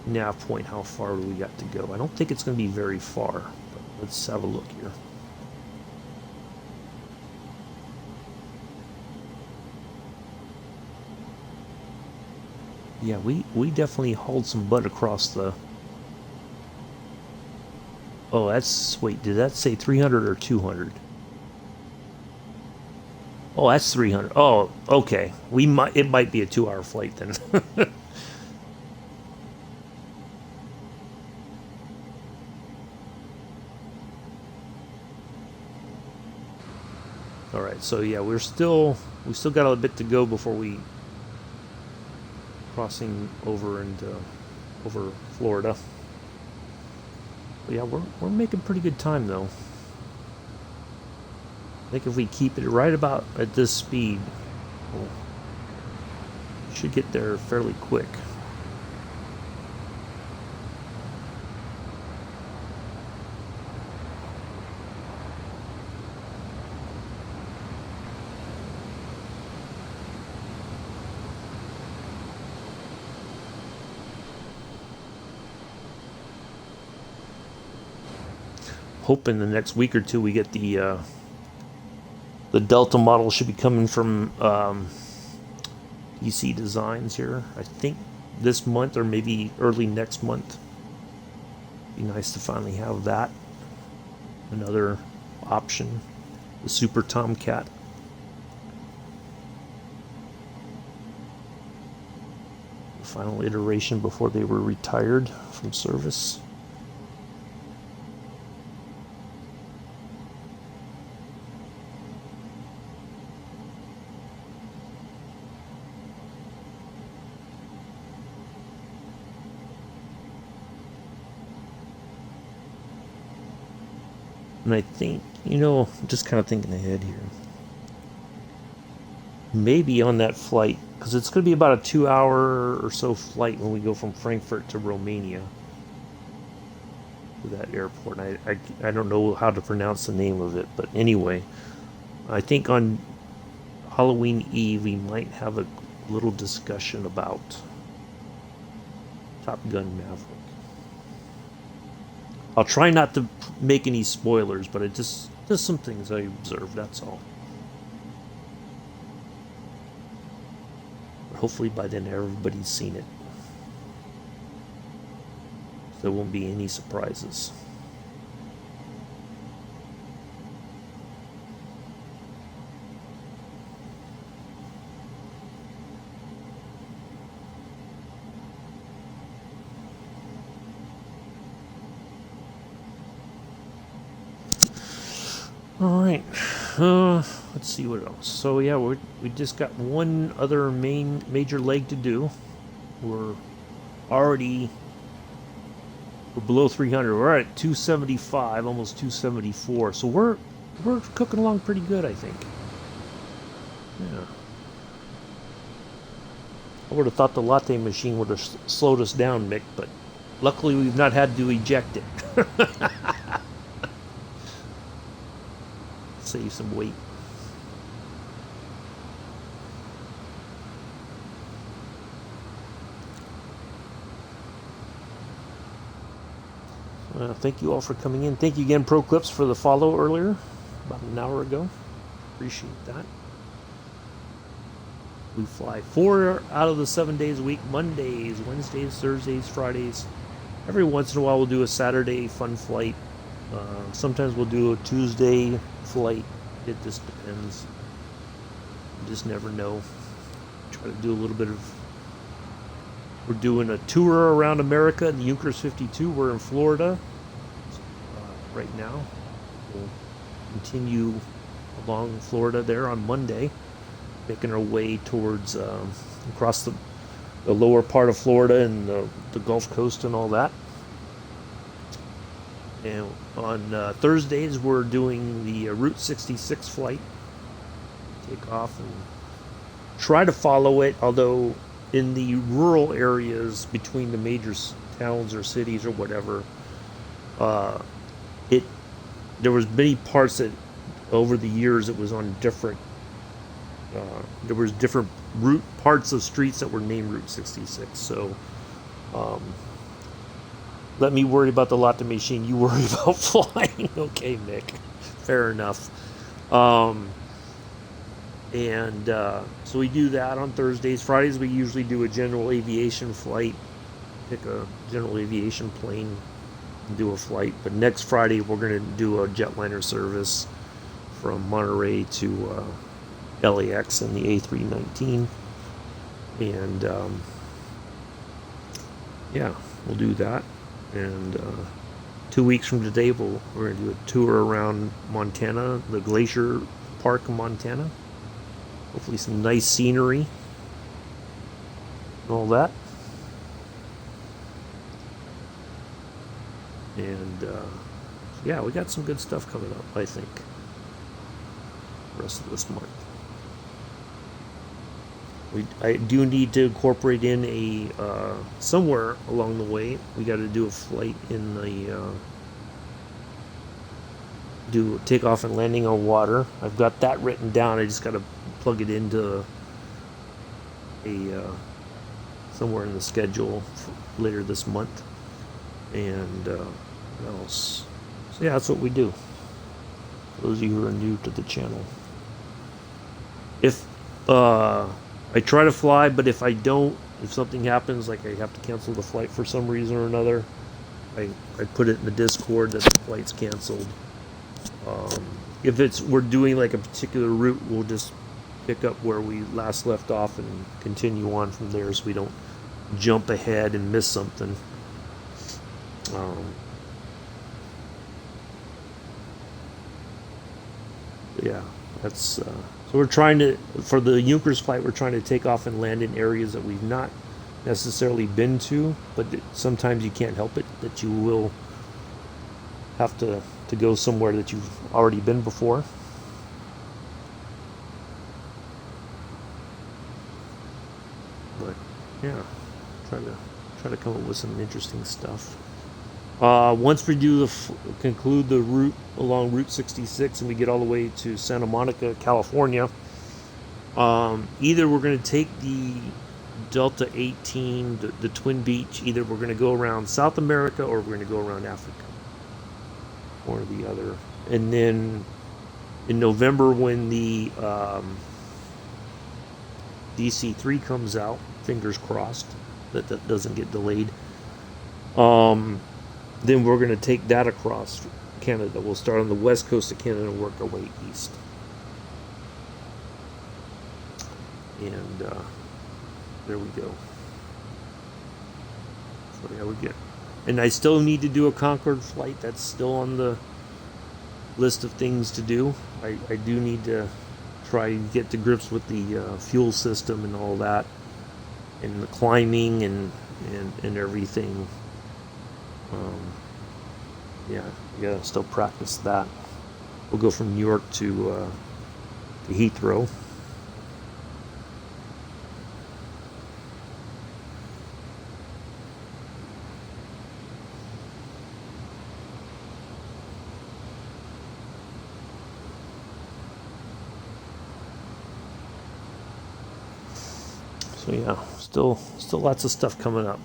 nav point? How far do we got to go? I don't think it's going to be very far, but let's have a look here. Yeah, we definitely hauled some butt across the... Oh, that's... Wait, did that say 300 or 200? Oh, that's 300. Oh, okay. It might be a 2-hour flight then. All right, so yeah, we still got a bit to go before we crossing over over Florida. But yeah, we're making pretty good time though. I think if we keep it right about at this speed, we should get there fairly quick. Hoping the next week or two we get the Delta model. Should be coming from EC Designs here. I think this month or maybe early next month. Be nice to finally have that. Another option, the Super Tomcat. The final iteration before they were retired from service. And I think, just kind of thinking ahead here. Maybe on that flight, because it's going to be about a 2-hour or so flight when we go from Frankfurt to Romania. To that airport. I don't know how to pronounce the name of it, but anyway. I think on Halloween Eve we might have a little discussion about Top Gun Maverick. I'll try not to make any spoilers, but it just some things I observed, that's all. But hopefully by then everybody's seen it. There won't be any surprises. All right, let's see what else. So yeah, we just got one other major leg to do. We're below 300. We're at 275, almost 274. So we're cooking along pretty good, I think. Yeah. I would have thought the latte machine would have slowed us down, Mick, but luckily we've not had to eject it. Save some weight. Thank you all for coming in. Thank you again, Pro Clips, for the follow earlier, about an hour ago. Appreciate that. We fly 4 out of the 7 days a week: Mondays, Wednesdays, Thursdays, Fridays. Every once in a while we'll do a Saturday fun flight. Sometimes we'll do a Tuesday flight. It just depends. You just never know. Try to do a little bit of... We're doing a tour around America in the Junkers 52. We're in Florida right now. We'll continue along Florida there on Monday, making our way towards across the lower part of Florida and the Gulf Coast and all that. And on Thursdays, we're doing the Route 66 flight. Take off and try to follow it, although in the rural areas between the major towns or cities or whatever, there was many parts that over the years it was on different. There was different route parts of streets that were named Route 66. So um, let me worry about the latte machine. You worry about flying. Okay, Nick. Fair enough. Um, and so we do that on Thursdays. Fridays we usually do a general aviation flight. Pick a general aviation plane and do a flight. But next Friday we're going to do a jetliner service from Monterey to LAX in the A319. And yeah, we'll do that. And 2 weeks from today, we're going to do a tour around Montana, the Glacier Park in Montana. Hopefully some nice scenery and all that. And yeah, we got some good stuff coming up, I think, the rest of this month. I do need to incorporate in a somewhere along the way. We got to do a flight in the do takeoff and landing on water. I've got that written down. I just got to plug it into a somewhere in the schedule later this month. And what else? So yeah, that's what we do. For those of you who are new to the channel. If I try to fly, but if I don't, if something happens, like I have to cancel the flight for some reason or another, I put it in the Discord that the flight's canceled. If we're doing like a particular route, we'll just pick up where we last left off and continue on from there, so we don't jump ahead and miss something. Yeah, that's so we're trying to, for the Junkers flight, we're trying to take off and land in areas that we've not necessarily been to, but sometimes you can't help it, that you will have to go somewhere that you've already been before. But yeah, try to come up with some interesting stuff. Once we do conclude the route along Route 66 and we get all the way to Santa Monica, California, either we're going to take the Delta 18, the Twin Beach, either we're going to go around South America or we're going to go around Africa. One or the other. And then in November, when the DC-3 comes out, fingers crossed that doesn't get delayed, then we're going to take that across Canada. We'll start on the west coast of Canada and work our way east. And there we go. So yeah, we get. And I still need to do a Concorde flight. That's still on the list of things to do. I do need to try and get to grips with the fuel system and all that, and the climbing and everything. Yeah, you gotta still practice that. We'll go from New York to Heathrow. So yeah, still lots of stuff coming up.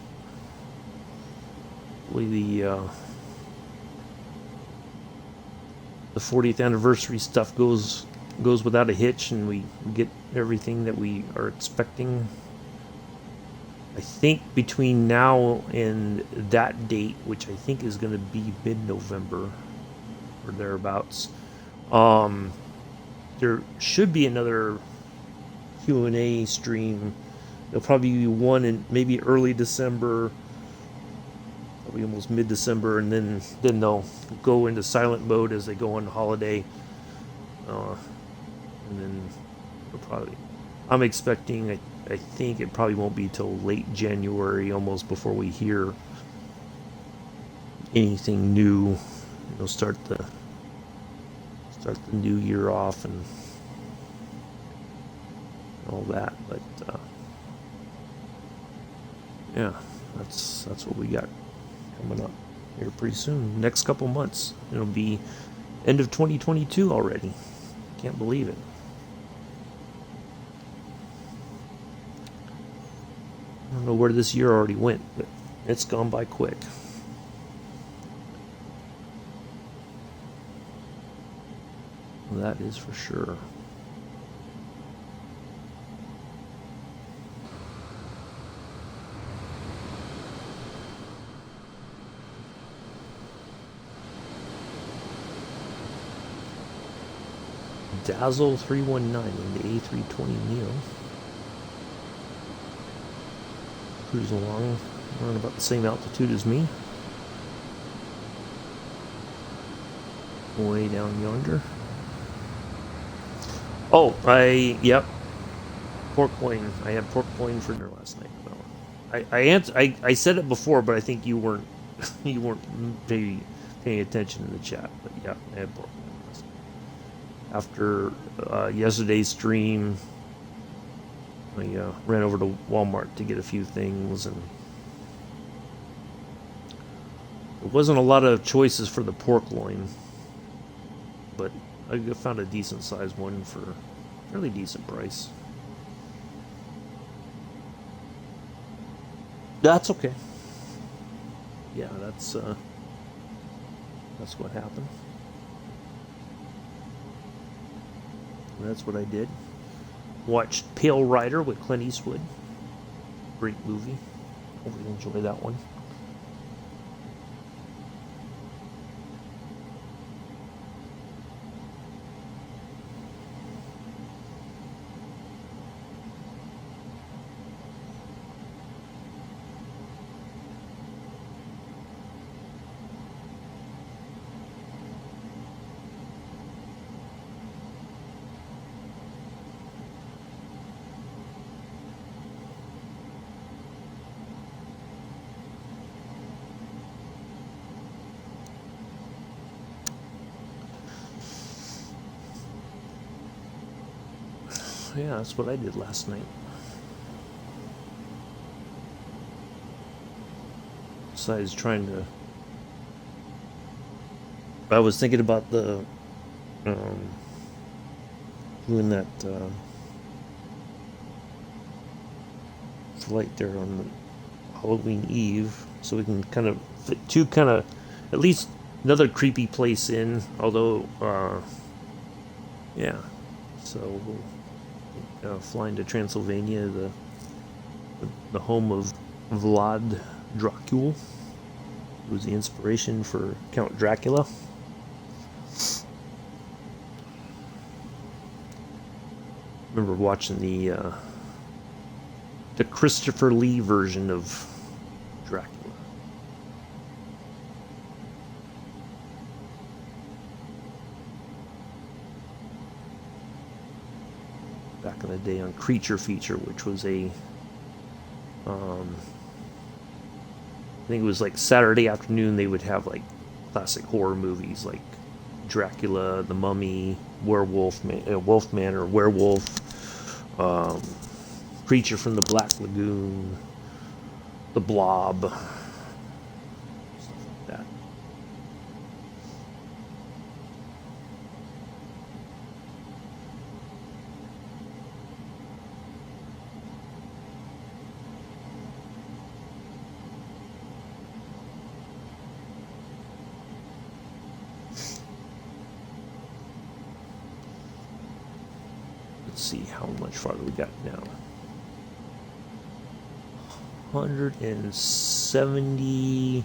The 40th anniversary stuff goes without a hitch, and we get everything that we are expecting. I think between now and that date, which I think is going to be mid-November or thereabouts, there should be another Q&A stream. There'll probably be one in maybe early December, probably almost mid-December, and then they'll go into silent mode as they go on holiday, and then I'm expecting, I think it probably won't be till late January almost before we hear anything new. Start the new year off and all that, but yeah, that's what we got coming up here pretty soon. Next couple months, it'll be end of 2022 already. Can't believe it. I don't know where this year already went, but it's gone by quick. That is for sure. Dazzle 319 in the A320neo. Cruising along around about the same altitude as me. Way down yonder. Oh, yep. Pork loin. I had pork loin for dinner last night. Well, I said it before, but I think you weren't you weren't paying attention in the chat. But yeah, I had pork loin last night. After yesterday's stream, I ran over to Walmart to get a few things, and there wasn't a lot of choices for the pork loin, but I found a decent sized one for a fairly decent price. That's okay. Yeah, that's what happened. That's what I did. Watched Pale Rider with Clint Eastwood. Great movie. Hope you enjoy that one. Yeah, that's what I did last night. Besides trying to... I was thinking about the... doing that flight there on Halloween Eve, so we can kind of fit two kind of... at least another creepy place in, although... yeah, so we'll... flying to Transylvania, the home of Vlad Dracul, who was the inspiration for Count Dracula. Remember watching the Christopher Lee version of Dracula. Back in the day on Creature Feature, which was I think it was like Saturday afternoon, they would have like classic horror movies like Dracula, The Mummy, Wolfman or Werewolf, Creature from the Black Lagoon, The Blob, stuff like that. Let's see how much farther we got now. 178.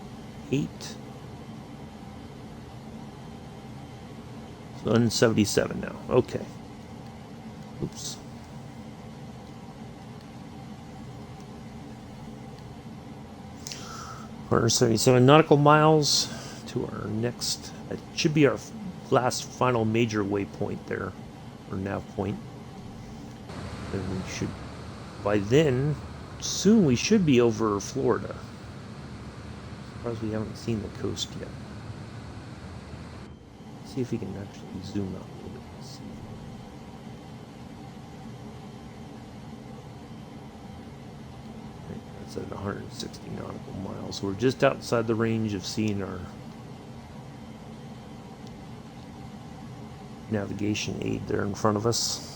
177 now. Okay. Oops. $177 nautical miles to our next. It should be our last final major waypoint there, or nav point. And we should, by then, soon we should be over Florida. Surprised we haven't seen the coast yet. Let's see if we can actually zoom out a little bit. Let's see. That's at 160 nautical miles. So we're just outside the range of seeing our navigation aid there in front of us.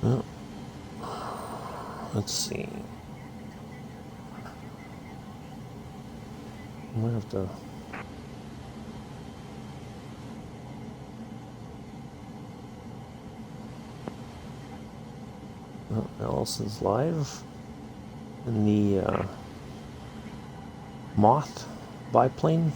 Well, let's see. I'm gonna have to. Oh, Allison's live. And the Moth biplane.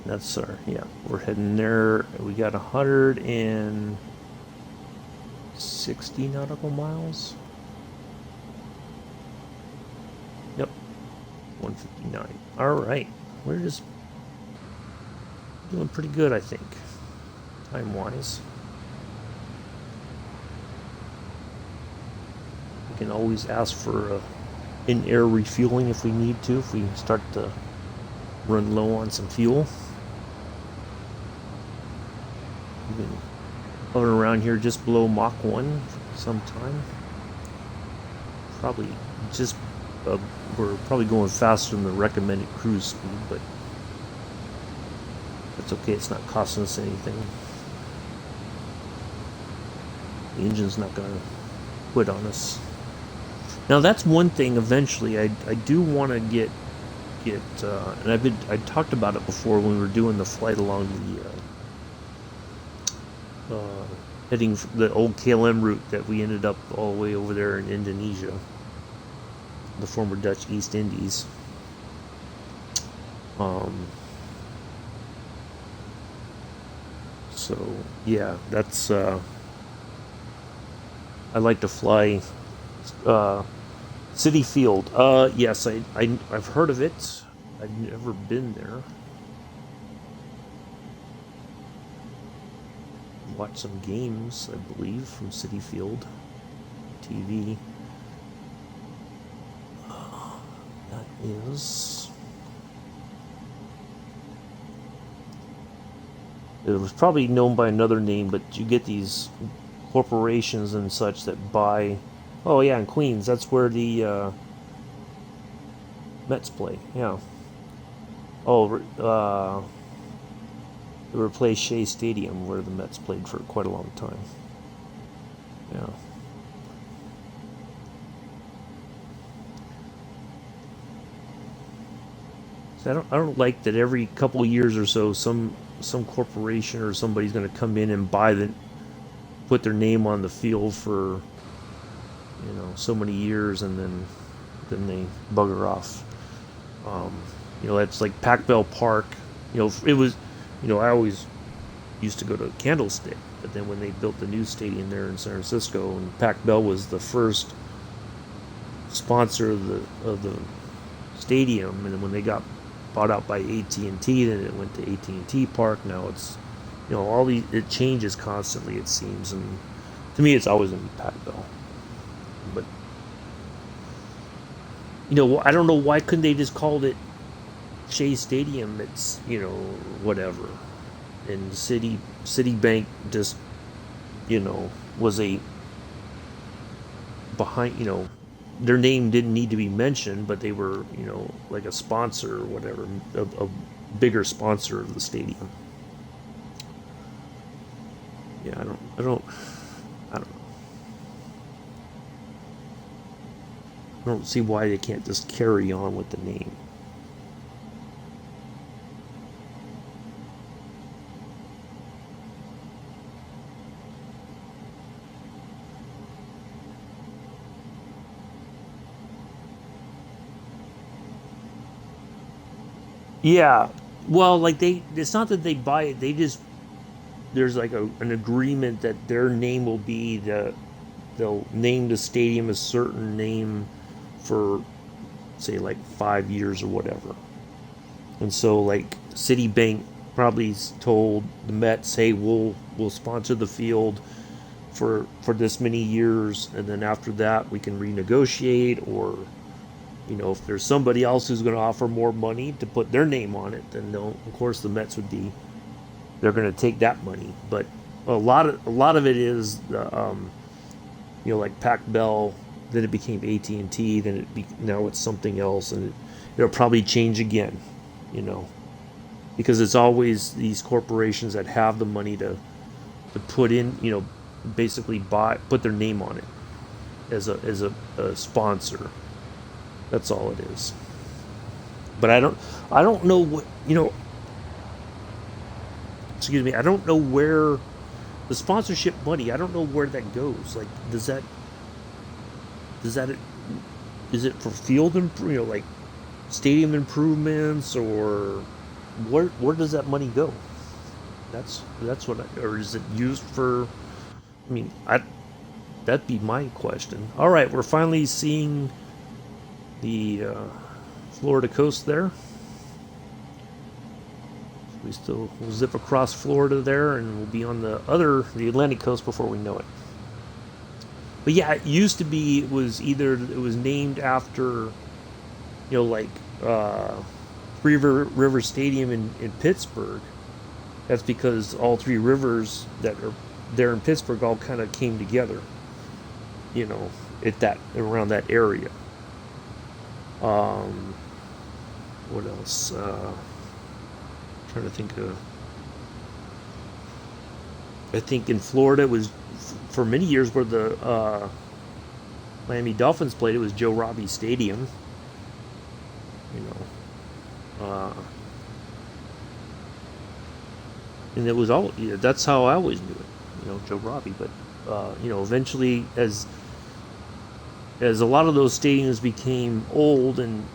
That's our, yeah, we're heading there. We got 160 nautical miles. Yep, 159. All right, we're just doing pretty good, I think, time-wise. We can always ask for in-air refueling if we need to, if we start to run low on some fuel. We've been hovering around here just below Mach 1 for some time. Probably just, we're probably going faster than the recommended cruise speed, but that's okay, it's not costing us anything. The engine's not going to quit on us. Now that's one thing eventually I do want to get and I talked about it before when we were doing the flight along the heading the old KLM route that we ended up all the way over there in Indonesia, the former Dutch East Indies. So yeah, that's I like to fly City Field. Yes, I've heard of it. I've never been there. Watched some games, I believe, from City Field TV. That is. It was probably known by another name, but you get these corporations and such that buy. Oh yeah, in Queens, that's where the Mets play. Yeah. Oh, it replaced Shea Stadium, where the Mets played for quite a long time. Yeah. So I don't like that every couple of years or so some corporation or somebody's going to come in and put their name on the field for so many years, and then they bugger off. It's like Pac Bell Park. It was, I always used to go to Candlestick, but then when they built the new stadium there in San Francisco, and Pac Bell was the first sponsor of the stadium, and then when they got bought out by AT&T, then it went to AT&T Park. Now it's, all these, it changes constantly, it seems, and to me it's always going to be Pac Bell. But I don't know, why couldn't they just called it Shea Stadium? It's whatever. And Citibank just was a behind. Their name didn't need to be mentioned, but they were like a sponsor or whatever, a bigger sponsor of the stadium. Yeah, I don't see why they can't just carry on with the name. Yeah, well, like it's not that they buy it. There's like an agreement that their name will be they'll name the stadium a certain name for, say, like 5 years or whatever. And so, like, Citibank probably told the Mets, "Hey, we'll sponsor the field for this many years, and then after that we can renegotiate, or if there's somebody else who's going to offer more money to put their name on it, then they'll, of course, the Mets they're going to take that money." But a lot of it is like Pac Bell. Then it became AT&T. Then now it's something else, and it'll probably change again. Because it's always these corporations that have the money to put in, basically put their name on it as a sponsor. That's all it is. But I don't know what, excuse me, I don't know where the sponsorship money, I don't know where that goes. Like, is it for field like stadium improvements, or where does that money go? That's what or is it used for? I mean, that'd be my question. All right, we're finally seeing the Florida coast there. We'll zip across Florida there, and we'll be on the Atlantic coast before we know it. But yeah, it used to be it was named after, like Three River Stadium in Pittsburgh. That's because all three rivers that are there in Pittsburgh all kind of came together, around that area. What else? Trying to think of. I think in Florida it was for many years where the Miami Dolphins played. It was Joe Robbie Stadium. And it was that's how I always knew it. Joe Robbie. But eventually, as a lot of those stadiums became old, and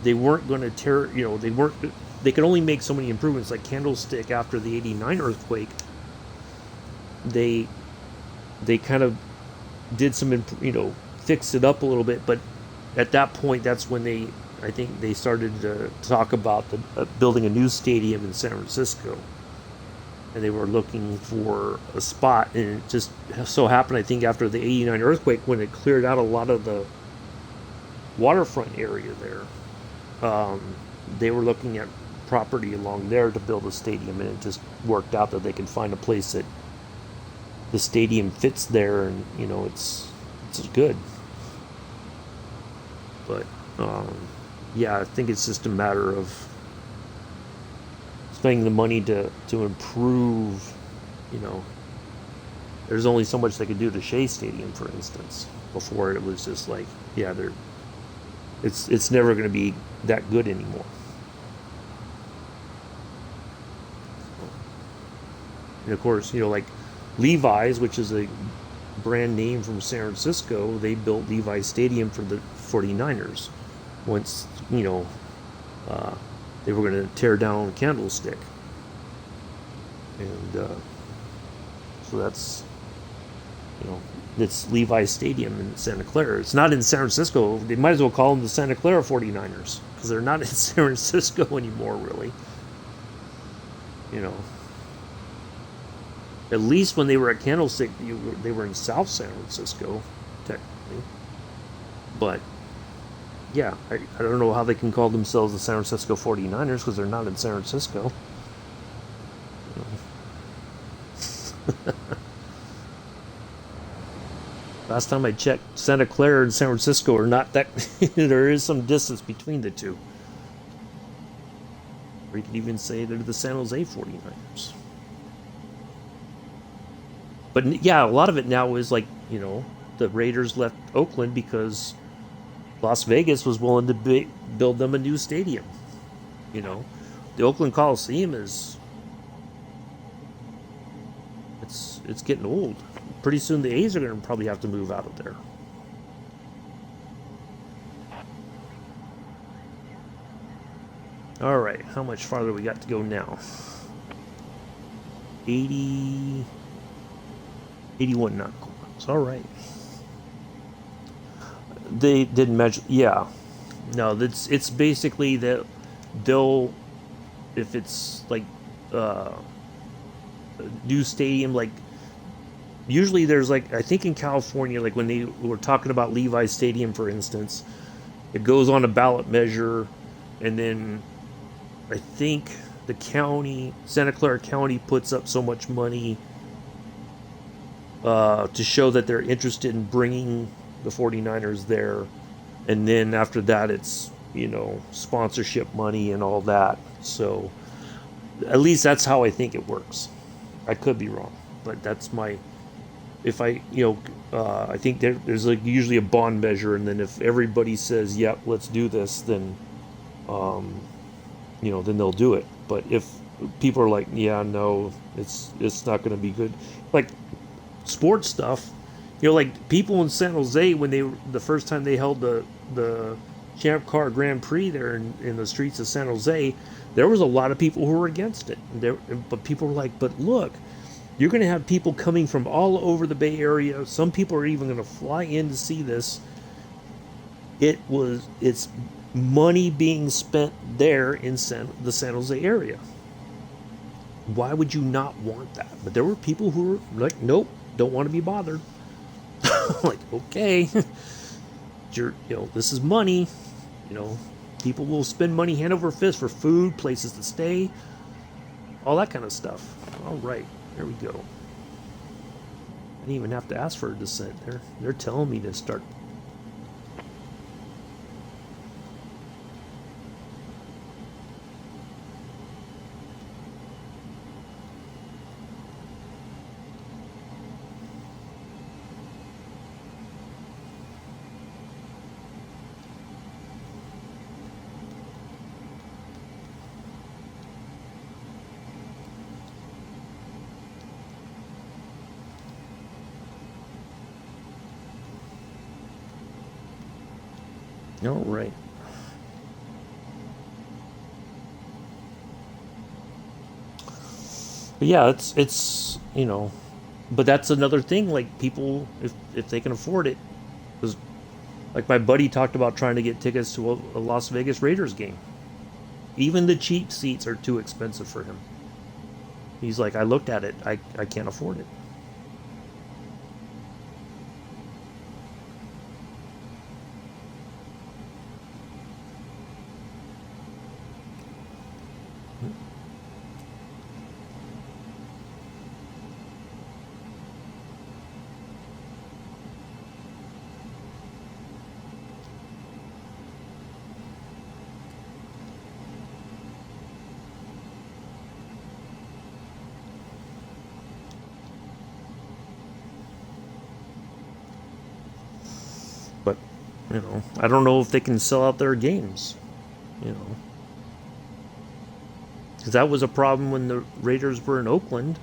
they weren't going to tear. They could only make so many improvements. Like Candlestick after the '89 earthquake, they kind of did some fixed it up a little bit. But at that point, that's when I think they started to talk about building a new stadium in San Francisco, and they were looking for a spot. And it just so happened, I think, after the '89 earthquake, when it cleared out a lot of the waterfront area there, they were looking at property along there to build a stadium, and it just worked out that they can find a place that the stadium fits there, and it's good. But yeah, I think it's just a matter of spending the money to improve. There's only so much they could do to Shea Stadium, for instance. Before, it was just like, yeah, it's never going to be that good anymore. And of course, like Levi's, which is a brand name from San Francisco, they built Levi's Stadium for the 49ers once, they were going to tear down Candlestick. And so that's, it's Levi's Stadium in Santa Clara. It's not in San Francisco. They might as well call them the Santa Clara 49ers, because they're not in San Francisco anymore, really. At least when they were at Candlestick, they were in South San Francisco, technically. But yeah, I don't know how they can call themselves the San Francisco 49ers, because they're not in San Francisco. Last time I checked, Santa Clara and San Francisco are not that. There is some distance between the two. Or you could even say they're the San Jose 49ers. But yeah, a lot of it now is like, the Raiders left Oakland because Las Vegas was willing to build them a new stadium. The Oakland Coliseum it's getting old. Pretty soon the A's are going to probably have to move out of there. All right, how much farther we got to go now? 81 nautical miles. All right. They didn't measure. Yeah. No, it's basically that they'll, if it's like uh, a new stadium, like usually there's like, I think in California, like when they were talking about Levi's Stadium, for instance, it goes on a ballot measure, and then I think the county, Santa Clara County, puts up so much money to show that they're interested in bringing the 49ers there. And then after that, it's, sponsorship money and all that. So at least that's how I think it works. I could be wrong, but that's my, if I, I think there's like usually a bond measure. And then if everybody says, yep, let's do this, then, then they'll do it. But if people are like, yeah, no, it's not going to be good. Like sports stuff, like people in San Jose, when the first time they held the Champ Car Grand Prix there in the streets of San Jose, there was a lot of people who were against it. But people were like, but look, you're going to have people coming from all over the Bay Area. Some people are even going to fly in to see this. It's money being spent there in the San Jose area. Why would you not want that? But there were people who were like, nope, don't want to be bothered. Like, okay, this is money. People will spend money hand over fist for food, places to stay, all that kind of stuff. All right, there we go. I didn't even have to ask for a dissent. They're telling me to start. All right. But yeah, it's but that's another thing. Like people, if they can afford it, because like my buddy talked about trying to get tickets to a Las Vegas Raiders game. Even the cheap seats are too expensive for him. He's like, I looked at it, I can't afford it. But I don't know if they can sell out their games. You know, because that was a problem when the Raiders were in Oakland.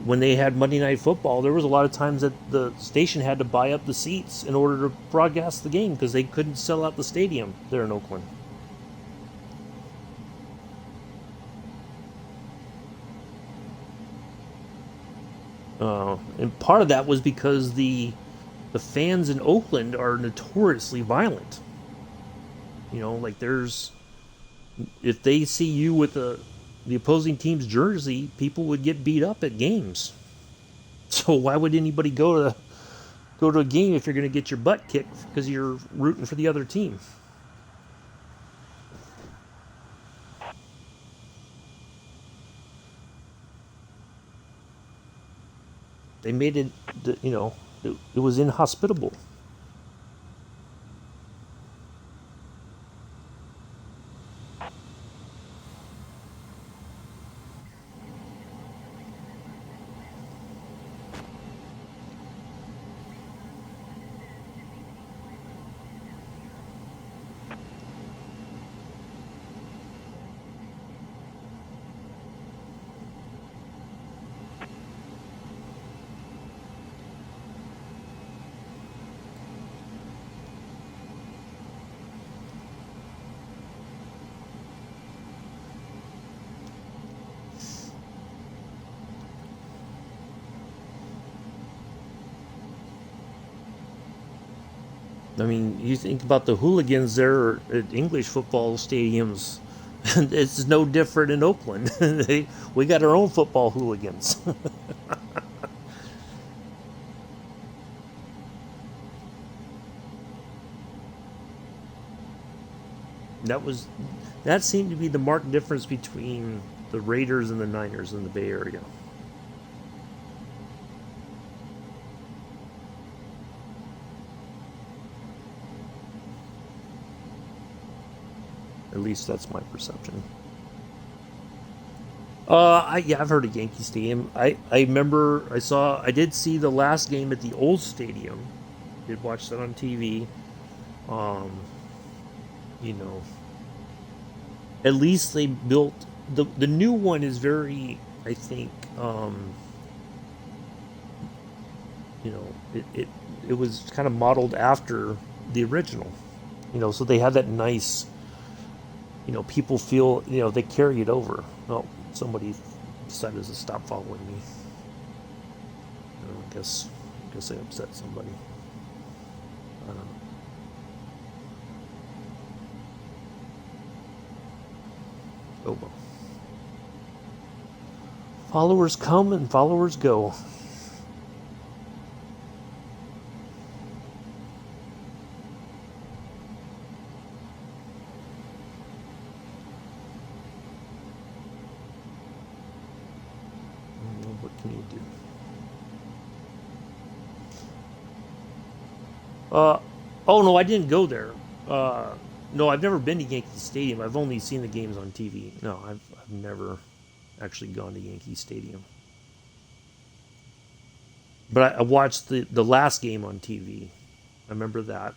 When they had Monday Night Football, there was a lot of times that the station had to buy up the seats in order to broadcast the game because they couldn't sell out the stadium there in Oakland. And part of that was because the fans in Oakland are notoriously violent. Like if they see you with the opposing team's jersey, people would get beat up at games. So why would anybody go to a game if you're going to get your butt kicked because you're rooting for the other team? They made it, it was inhospitable. I mean, you think about the hooligans there at English football stadiums, and it's no different in Oakland. We got our own football hooligans. that was that seemed to be the marked difference between the Raiders and the Niners in the Bay Area. At least that's my perception. Yeah, I've heard of Yankee Stadium. I remember I did see the last game at the old stadium. Did watch that on TV. Um, you know, at least they built the new one is very, I think, you know, it was kind of modeled after the original. So they had that nice, people feel, they carry it over. Oh, somebody decided to stop following me. I guess I upset somebody. I don't know. Oh well. Followers come and followers go. What can you do? Uh, oh no, I didn't go there. No, I've never been to Yankee Stadium. I've only seen the games on TV. No, I've never actually gone to Yankee Stadium. But I watched the last game on TV. I remember that.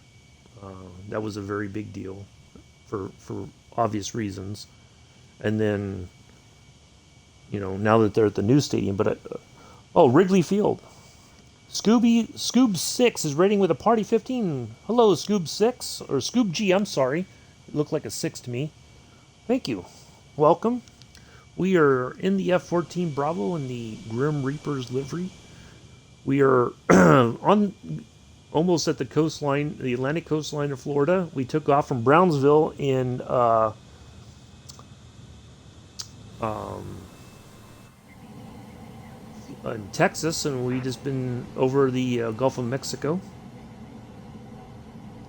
That was a very big deal for obvious reasons. And then, now that they're at the new stadium, oh, Wrigley Field. Scoob 6 is rating with a party 15. Hello, Scoob 6. Or Scoob G, I'm sorry. It looked like a 6 to me. Thank you. Welcome. We are in the F-14 Bravo in the Grim Reaper's livery. We are on almost at the coastline, the Atlantic coastline of Florida. We took off from Brownsville in Texas, and we just been over the Gulf of Mexico.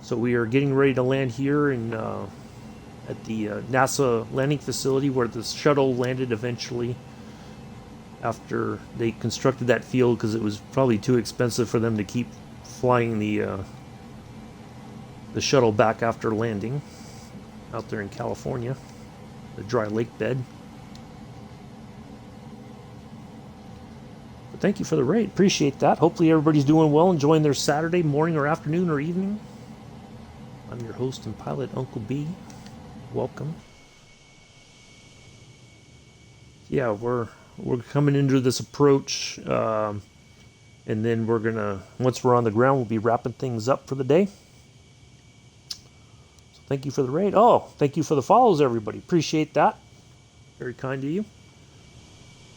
So we are getting ready to land here at the NASA landing facility where the shuttle landed eventually after they constructed that field because it was probably too expensive for them to keep flying the shuttle back after landing out there in California, the dry lake bed. But thank you for the raid. Appreciate that. Hopefully everybody's doing well, enjoying their Saturday morning or afternoon or evening. I'm your host and pilot, Uncle B. Welcome. Yeah, we're coming into this approach, and then once we're on the ground, we'll be wrapping things up for the day. So thank you for the raid. Oh, thank you for the follows, everybody. Appreciate that. Very kind of you.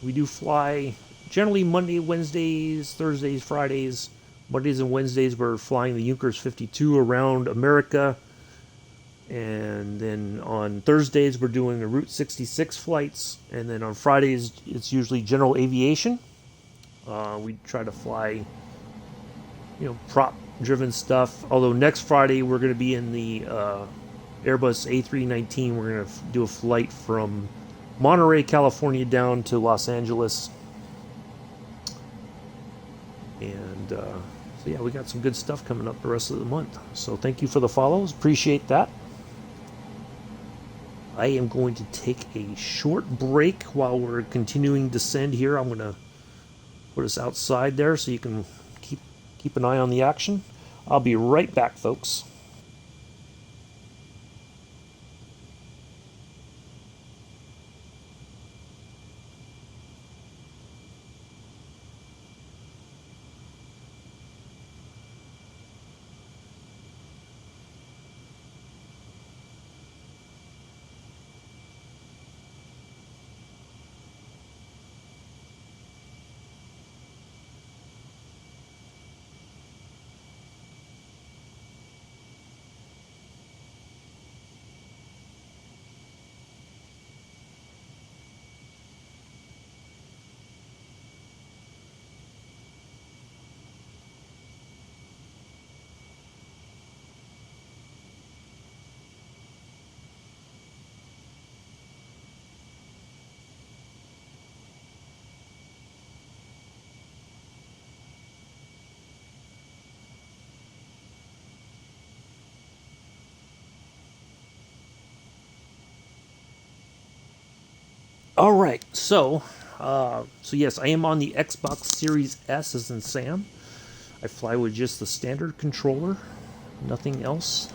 We do fly generally Monday, Wednesdays, Thursdays, Fridays. Mondays and Wednesdays, we're flying the Junkers 52 around America. And then on Thursdays, we're doing the Route 66 flights. And then on Fridays, it's usually general aviation. We try to fly, prop-driven stuff. Although next Friday, we're going to be in the Airbus A319. We're going to do a flight from Monterey, California, down to Los Angeles. And so, yeah, we got some good stuff coming up the rest of the month. So thank you for the follows. Appreciate that. I am going to take a short break while we're continuing to send here. I'm going to put us outside there so you can keep an eye on the action. I'll be right back, folks. All right, so yes, I am on the Xbox Series S as in Sam. I fly with just the standard controller, nothing else.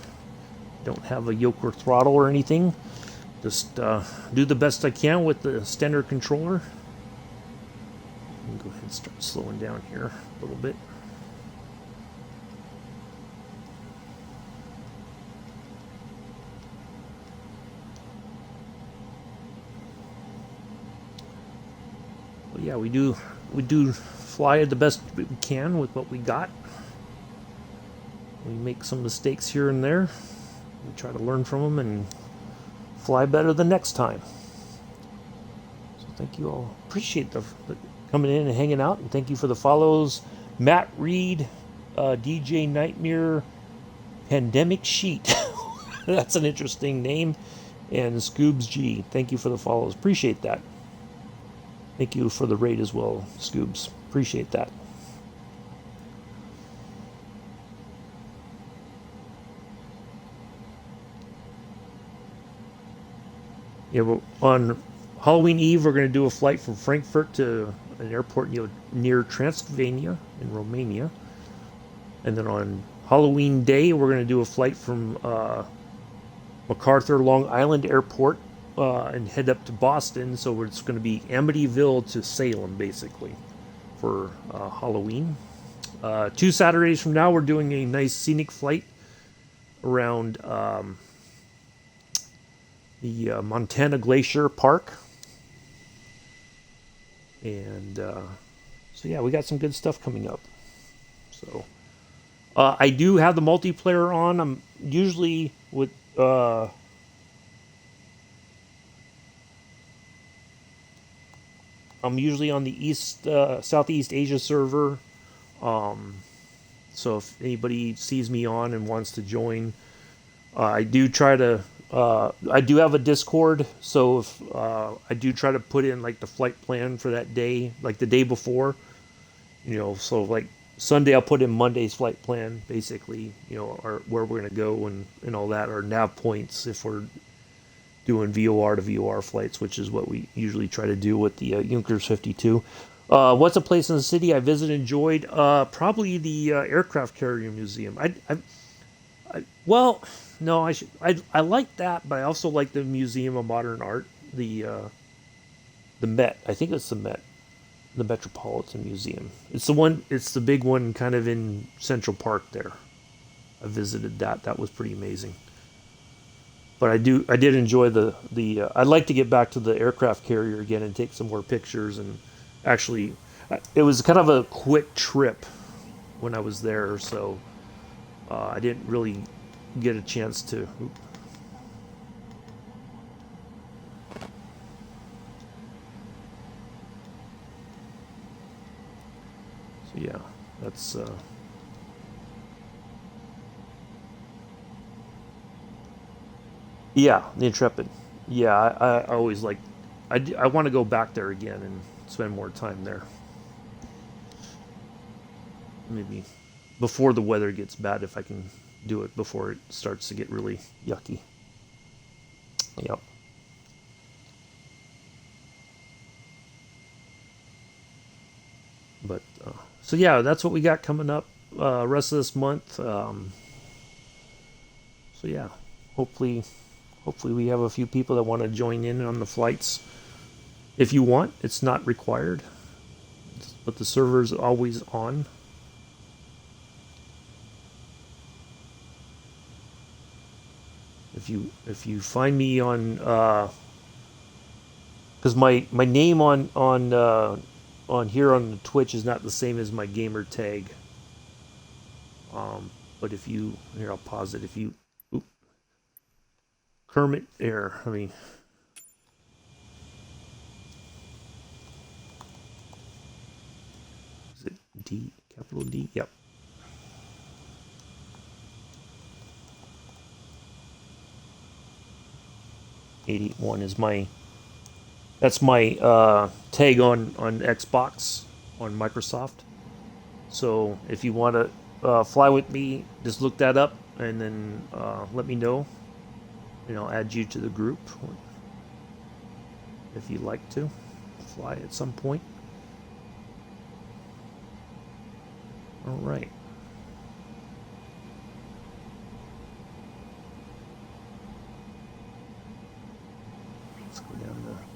Don't have a yoke or throttle or anything. Just do the best I can with the standard controller. Let me go ahead and start slowing down here a little bit. But yeah, we do fly the best we can with what we got. We make some mistakes here and there. We try to learn from them and fly better the next time. So thank you all. Appreciate the coming in and hanging out, and thank you for the follows. Matt Reed, DJ Nightmare, Pandemic Sheet. That's an interesting name. And Scoobs G. Thank you for the follows. Appreciate that. Thank you for the raid as well, Scoobs. Appreciate that. Yeah, well, on Halloween Eve, we're going to do a flight from Frankfurt to an airport near Transylvania in Romania. And then on Halloween Day, we're going to do a flight from MacArthur Long Island Airport and head up to Boston. So it's going to be Amityville to Salem, basically, for Halloween. 2 Saturdays from now, we're doing a nice scenic flight around the Montana Glacier Park. And so, yeah, we got some good stuff coming up. So I do have the multiplayer on. I'm usually with I'm usually on the Southeast Asia server. So if anybody sees me on and wants to join, I do try to. I do have a Discord, so if I do try to put in like the flight plan for that day, like the day before, so like Sunday I'll put in Monday's flight plan, basically, or where we're gonna go and all that, or nav points if we're doing VOR to VOR flights, which is what we usually try to do with the Junkers 52. What's a place in the city I visited and enjoyed? Probably the Aircraft Carrier Museum. Well, no, I like that, but I also like the Museum of Modern Art, the Met. I think it's the Met, the Metropolitan Museum. It's the one. It's the big one, kind of in Central Park there. I visited that. That was pretty amazing. But I did enjoy the. I'd like to get back to the aircraft carrier again and take some more pictures. And actually, it was kind of a quick trip when I was there, so I didn't really get a chance to. So yeah, that's. Yeah, the Intrepid. Yeah, I always like. I want to go back there again and spend more time there. Maybe before the weather gets bad, if I can do it before it starts to get really yucky. Yep. But so yeah, that's what we got coming up rest of this month. So yeah, hopefully, hopefully we have a few people that want to join in on the flights. If you want, it's not required, but the server's always on. If you find me on because my name on here on the Twitch is not the same as my gamer tag. But if you here, I'll pause it. If you oop, Kermit Air, I mean. Is it D, capital D? Yep. 81 is that's my tag on Xbox on Microsoft. So if you want to fly with me, just look that up and then let me know, and I'll add you to the group. if you'd like to fly at some point. All right. Let's go down to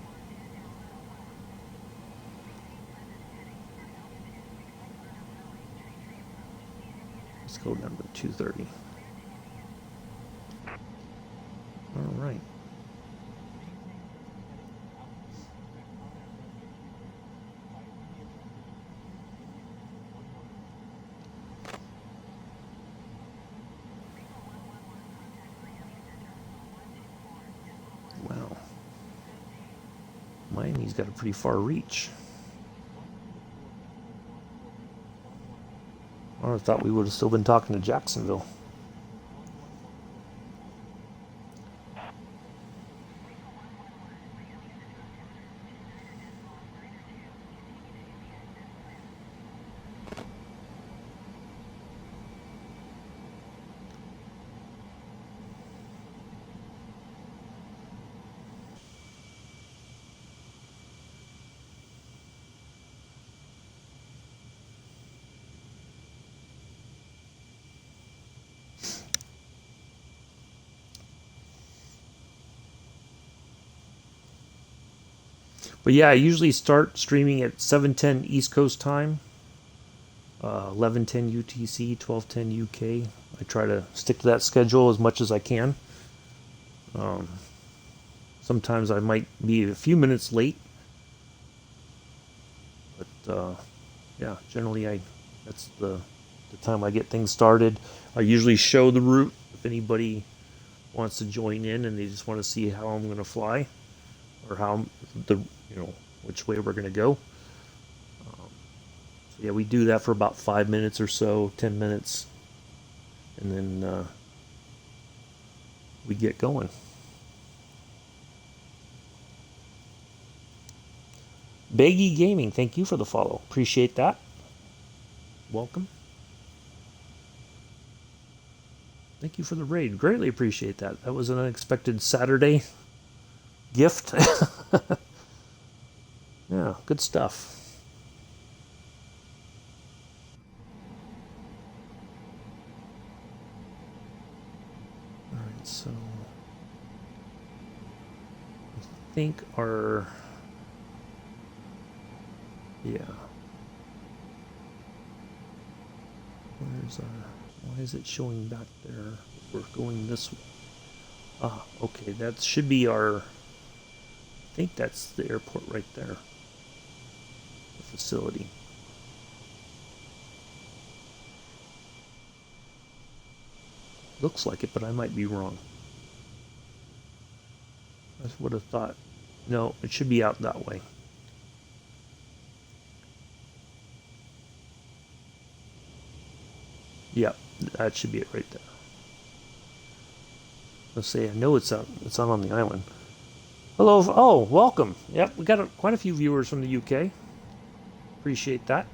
go down to 230. All right. Wow. Miami's got a pretty far reach. I thought we would have still been talking to Jacksonville. But yeah, I usually start streaming at 7:10 East Coast time, 11:10 UTC, 12:10 UK. I try to stick to that schedule as much as I can. Um, Sometimes I might be a few minutes late, but yeah, generally that's the time I get things started. I usually show the route if anybody wants to join in and they just want to see how I'm going to fly or how the which way we're going to go. So yeah, we do that for about 5 minutes or so, 10 minutes, and then we get going. Baggy Gaming, thank you for the follow. Appreciate that. Welcome. Thank you for the raid. Greatly appreciate that. That was an unexpected Saturday gift. Yeah, good stuff. All right, so I think our where's our, why is it showing back there? We're going this way. Ah, okay, that should be our, I think that's the airport right there. The facility. Looks like it, but I might be wrong. I would have thought, no, it should be out that way. Yeah, that should be it right there. Let's say I know it's out on the island. Hello, oh, welcome. Yep, we got quite a few viewers from the UK. Appreciate that.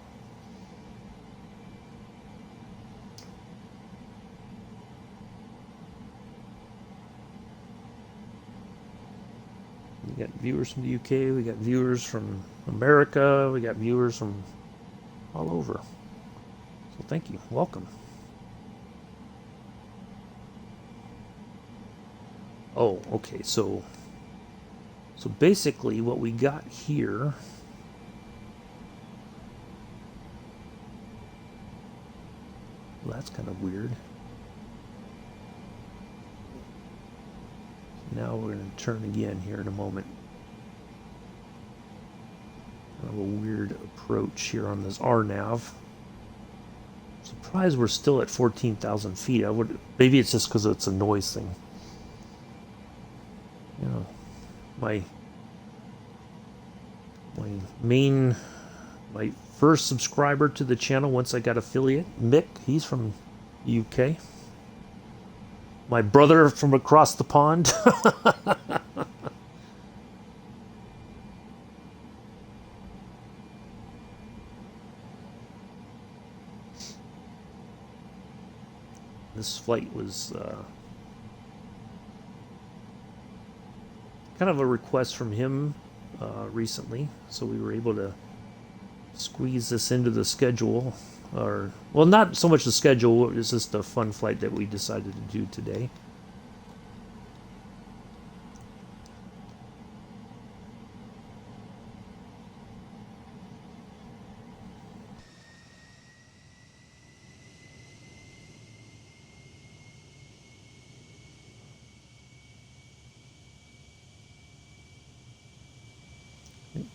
We got viewers from the UK, we got viewers from America, we got viewers from all over. So thank you, welcome. Oh, okay, so basically what we got here well, that's kind of weird. Now we're going to turn again here in a moment. Kind of a weird approach here on this RNAV. Surprised we're still at 14,000 feet. Maybe it's just because it's a noise thing. You know, my first subscriber to the channel once I got affiliate, Mick, he's from UK. My brother from across the pond. This flight was kind of a request from him. recently, so we were able to squeeze this into the schedule. Or, well, not so much the schedule, it's just a fun flight that we decided to do today.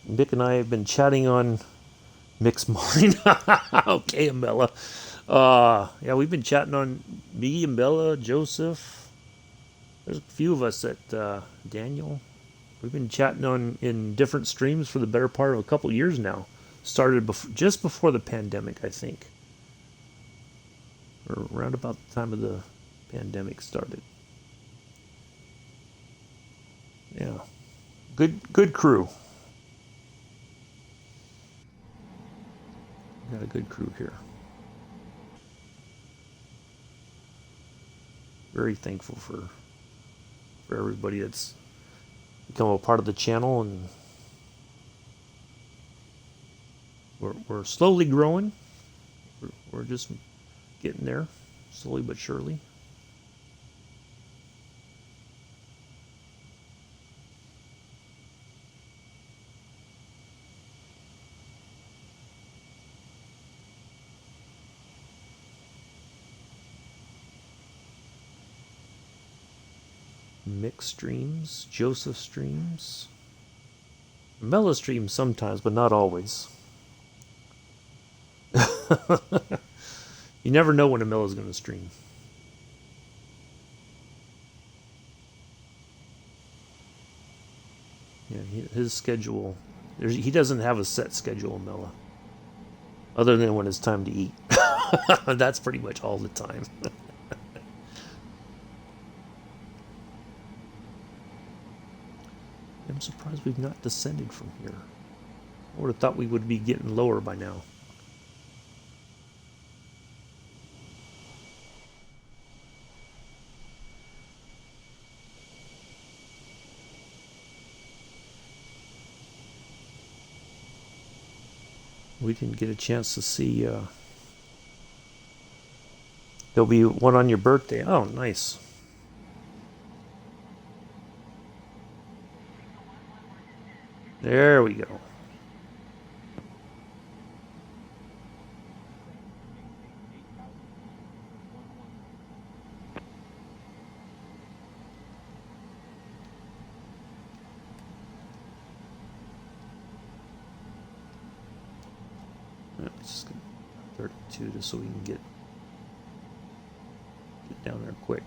Mick and I have been chatting on Mick's mind. Okay, Amella. Yeah, we've been chatting on me, Amella, Joseph. There's a few of us at Daniel. We've been chatting on in different streams for the better part of a couple years now. Started just before the pandemic, I think, or around about the time of the pandemic started. Yeah, good crew. Got a good crew here. Very thankful for everybody that's become a part of the channel, and we're slowly growing. We're just getting there, slowly but surely. Mick streams, Joseph streams, Mela streams sometimes, but not always. You never know when Amella's going to stream. Yeah, his schedule, he doesn't have a set schedule, Amella, other than when it's time to eat. That's pretty much all the time. I'm surprised we've not descended from here. I would have thought we would be getting lower by now. We didn't get a chance to see. There'll be one on your birthday. Oh, nice. There we go. Let's just get 32 just so we can get down there quick.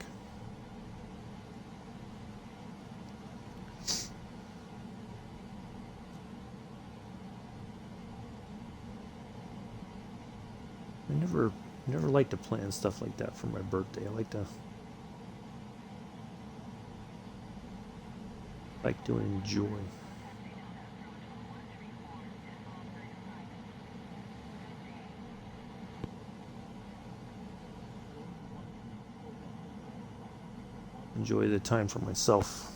I never like to plan stuff like that for my birthday. I like to enjoy. Enjoy the time for myself.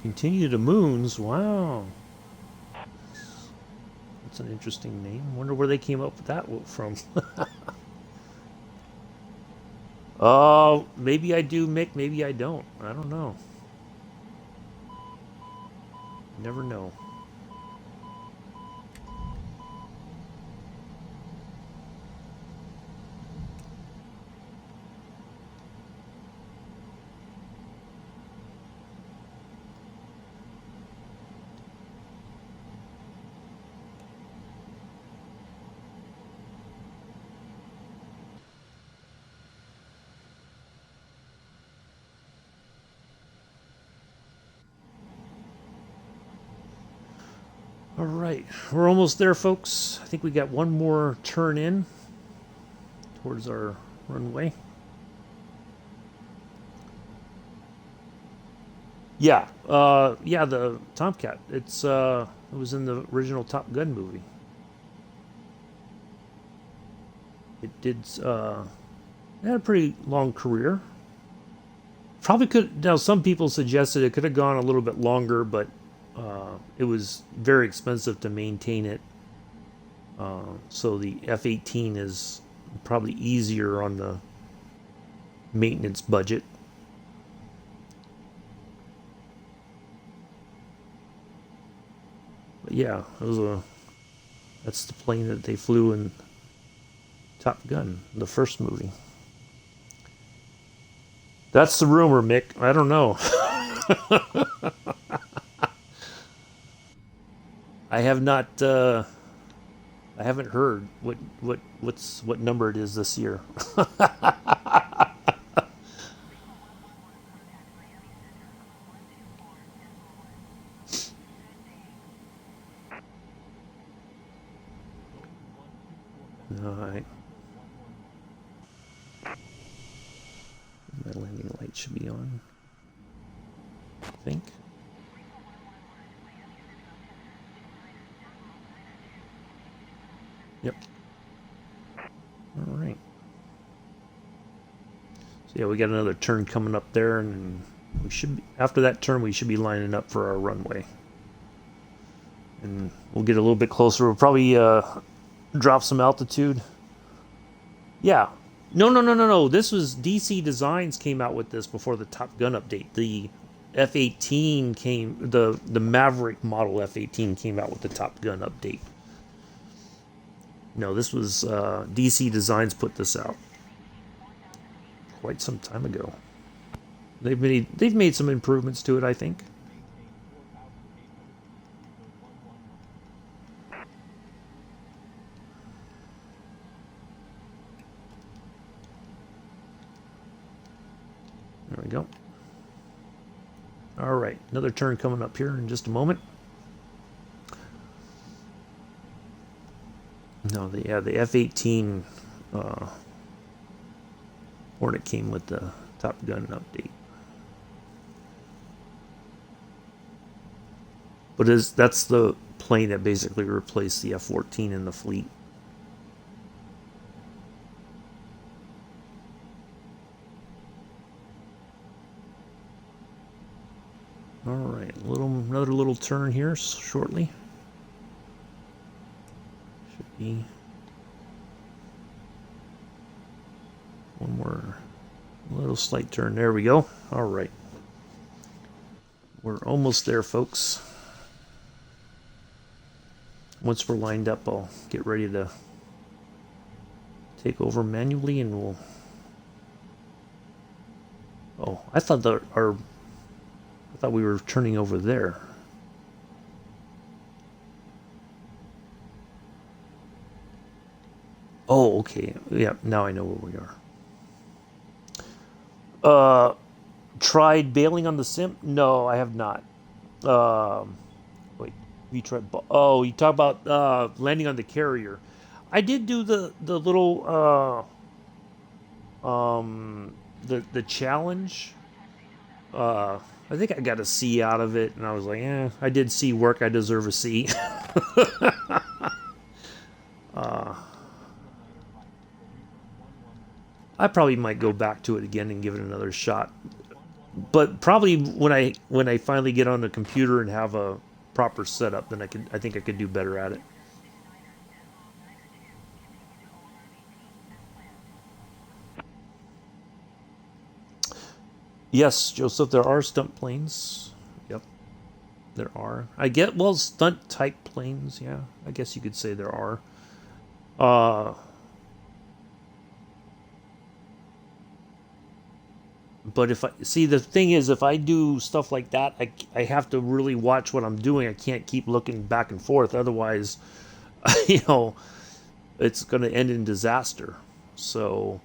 Continue to Moons. Wow. That's an interesting name. Wonder where they came up with that from. Oh, maybe I do, Mick. Maybe I don't. I don't know. Never know. All right, we're almost there, folks. I think we got one more turn in towards our runway. Yeah, yeah, the Tomcat. It was in the original Top Gun movie. It did. It had a pretty long career. Probably could. Now, some people suggested it could have gone a little bit longer, but it was very expensive to maintain it. So the F-18 is probably easier on the maintenance budget. But yeah, that's the plane that they flew in Top Gun, the first movie. That's the rumor, Mick. I don't know. I have not. I haven't heard what number it is this year. All right. My landing light should be on, I think. Yep. All right. So yeah, we got another turn coming up there, and we should be, after that turn we should be lining up for our runway. And we'll get a little bit closer. We'll probably drop some altitude. Yeah. No. This was DC Designs came out with this before the Top Gun update. The F-18 came, the Maverick model F-18 came out with the Top Gun update. No, this was DC Designs put this out quite some time ago. They've made some improvements to it, I think. There we go. All right, another turn coming up here in just a moment. No, the F-18 Hornet came with the Top Gun update. But that's the plane that basically replaced the F-14 in the fleet. All right, another little turn here shortly. Should be one more little slight turn. There we go. All right, we're almost there, folks. Once we're lined up, I'll get ready to take over manually, and we'll. Oh, I thought we were turning over there. Oh, okay. Yeah, now I know where we are. Tried bailing on the sim? No, I have not. Wait, you tried? Oh, you talk about landing on the carrier. I did do the little the challenge. I think I got a C out of it, and I was like, I did C work. I deserve a C. I probably might go back to it again and give it another shot. But probably when I finally get on the computer and have a proper setup, then I think I could do better at it. Yes, Joseph, there are stunt planes. Yep, there are. Stunt type planes. Yeah, I guess you could say there are. But the thing is, if I do stuff like that, I have to really watch what I'm doing. I can't keep looking back and forth. Otherwise, it's going to end in disaster. So,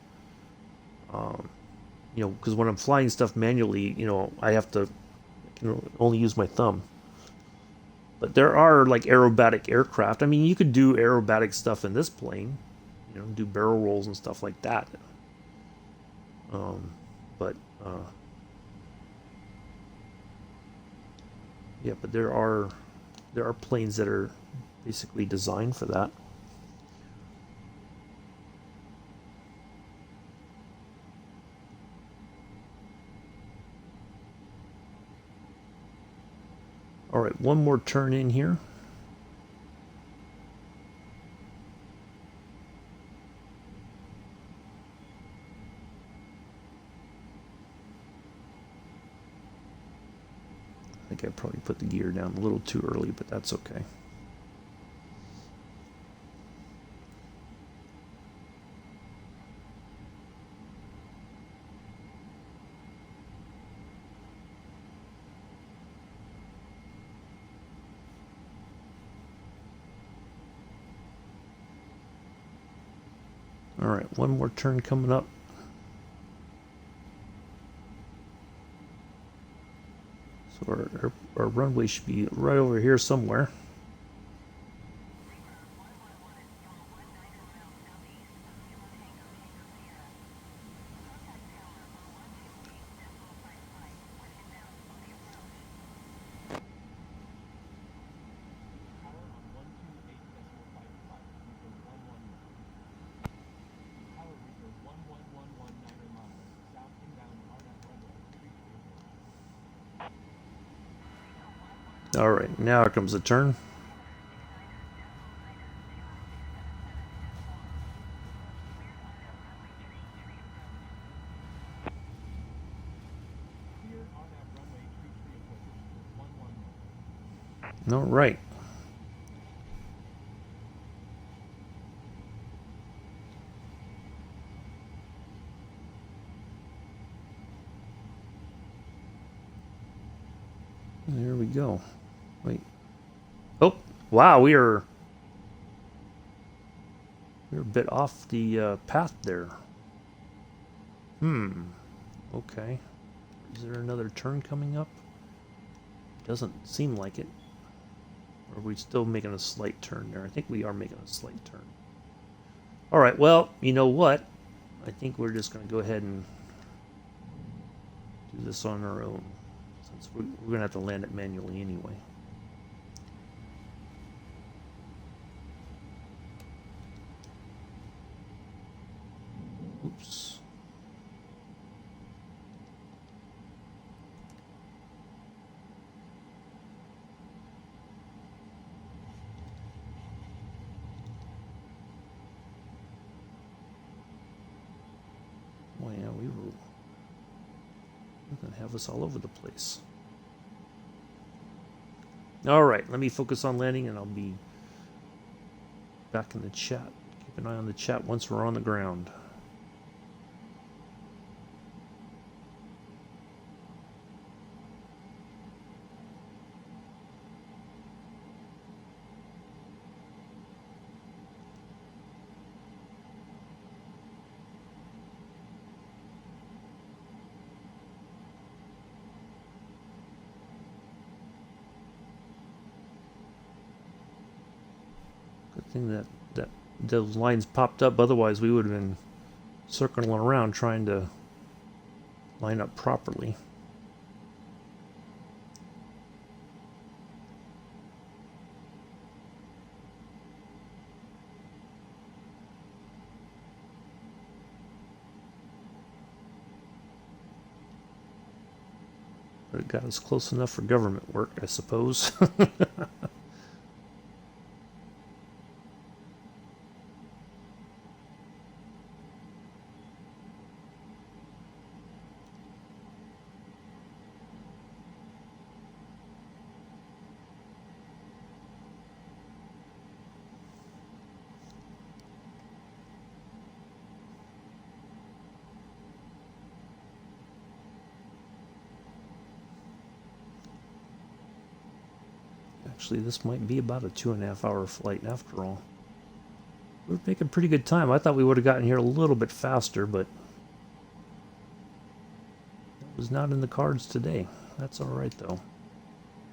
because when I'm flying stuff manually, I have to only use my thumb. But there are like aerobatic aircraft. I mean, you could do aerobatic stuff in this plane, do barrel rolls and stuff like that. But yeah, but there are planes that are basically designed for that. All right, one more turn in here. I think I probably put the gear down a little too early, but that's okay. All right, one more turn coming up. So our runway should be right over here somewhere. All right, now here comes the turn. All right. There we go. Wait. Oh, wow, we are a bit off the path there. Okay. Is there another turn coming up? Doesn't seem like it. Or are we still making a slight turn there? I think we are making a slight turn. All right, well, you know what? I think we're just going to go ahead and do this on our own, since we're going to have to land it manually anyway. Oops. Well, yeah, we're going to have us all over the place. All right, let me focus on landing, and I'll be back in the chat. Keep an eye on the chat once we're on the ground. That those lines popped up, otherwise we would have been circling around trying to line up properly. But it got us close enough for government work, I suppose. Actually, this might be about a 2.5-hour flight after all. We're making pretty good time. I thought we would have gotten here a little bit faster, but it was not in the cards today. That's all right, though.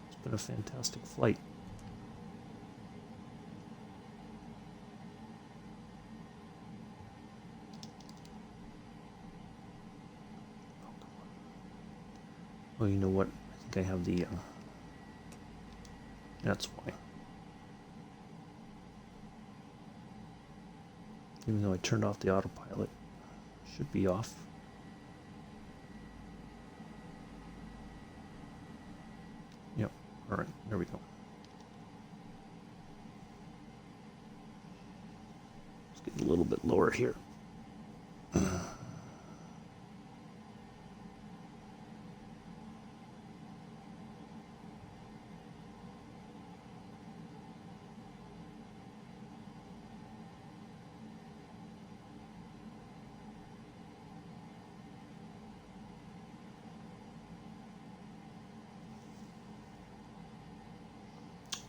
It's been a fantastic flight. Oh, you know what? I think I have the... That's why. Even though I turned off the autopilot, should be off. Yep. All right, there we go. Let's get a little bit lower here.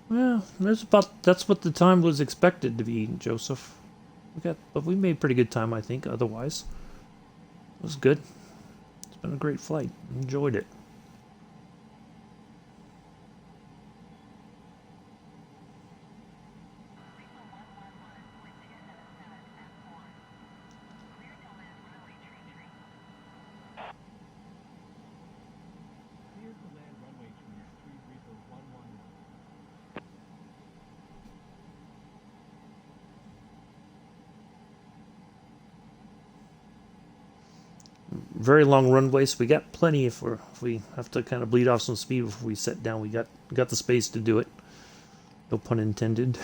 Well, that's what the time was expected to be, Joseph. But we made pretty good time, I think. Otherwise, it was good. It's been a great flight. Enjoyed it. Clear to land runway trees 33011. Very long runway, so we got plenty if we have to kind of bleed off some speed before we set down. We got the space to do it. No pun intended.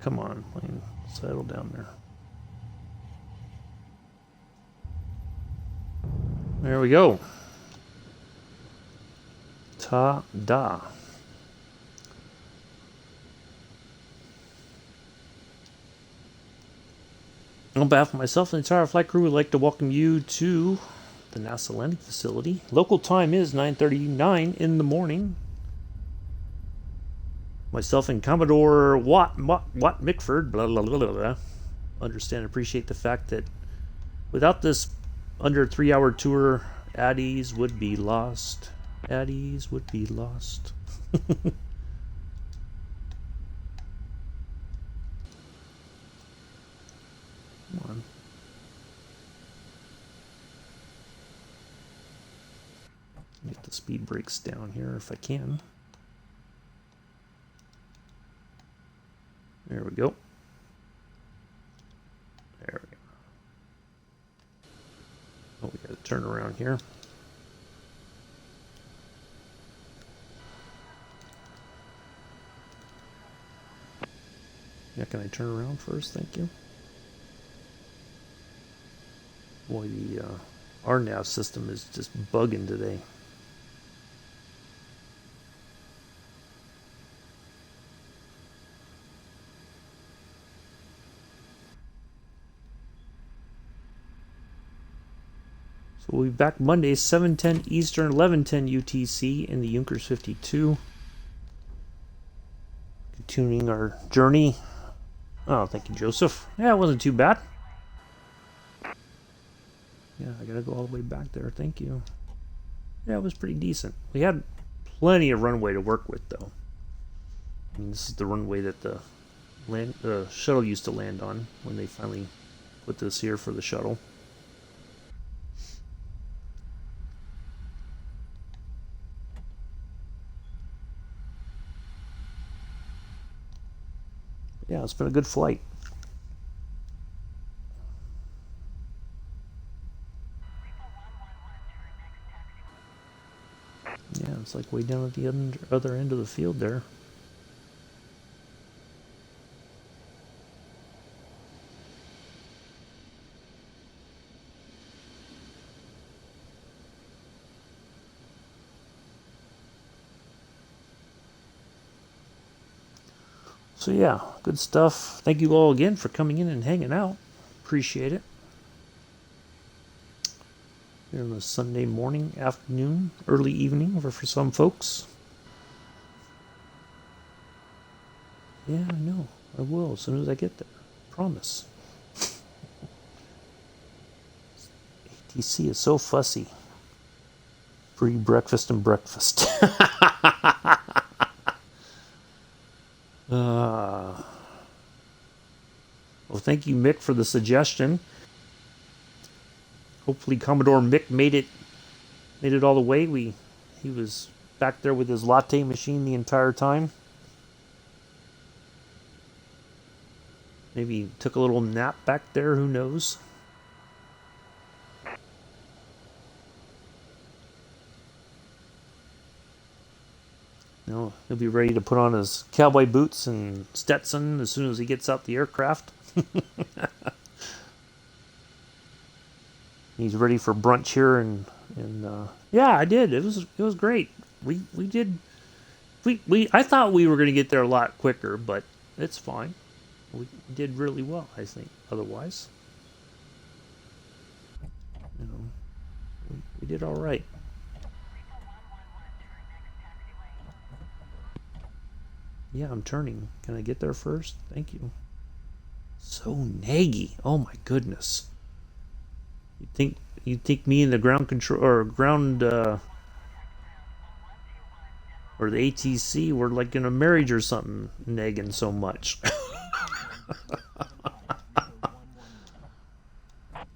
Come on, plane. Settle down there. There we go. Ta-da. On behalf of myself and the entire flight crew, we'd like to welcome you to the NASA landing facility. Local time is 9:39 in the morning. Myself and Commodore Watt Mickford, blah, blah, blah, blah, blah. Understand and appreciate the fact that without this under 3-hour tour, Addies would be lost. Addies would be lost. Come on. Get the speed brakes down here if I can. There we go. There we go. Oh, we gotta turn around here. Yeah, can I turn around first? Thank you. Boy, the our nav system is just bugging today. So we'll be back Monday, 7:10 Eastern, 11:10 UTC in the Junkers 52. Continuing our journey. Oh, thank you, Joseph. Yeah, it wasn't too bad. Yeah, I gotta go all the way back there. Thank you. Yeah, it was pretty decent. We had plenty of runway to work with, though. I mean, this is the runway that the shuttle used to land on when they finally put this here for the shuttle. Yeah, it's been a good flight. Yeah, it's like way down at the other end of the field there. So yeah, good stuff. Thank you all again for coming in and hanging out. Appreciate it. Here on a Sunday morning, afternoon, early evening for some folks. Yeah, I know. I will as soon as I get there. Promise. ATC is so fussy. Free breakfast and breakfast. Well, thank you, Mick, for the suggestion. Hopefully, Commodore Mick made it all the way. He was back there with his latte machine the entire time. Maybe took a little nap back there. Who knows? No, he'll be ready to put on his cowboy boots and Stetson as soon as he gets out the aircraft. He's ready for brunch here, and yeah, I did. It was great. We did. I thought we were going to get there a lot quicker, but it's fine. We did really well, I think. Otherwise, you know, we did all right. Yeah, I'm turning. Can I get there first? Thank you. So naggy. Oh my goodness. You think me and the ground control or ground or the ATC were like in a marriage or something, nagging so much.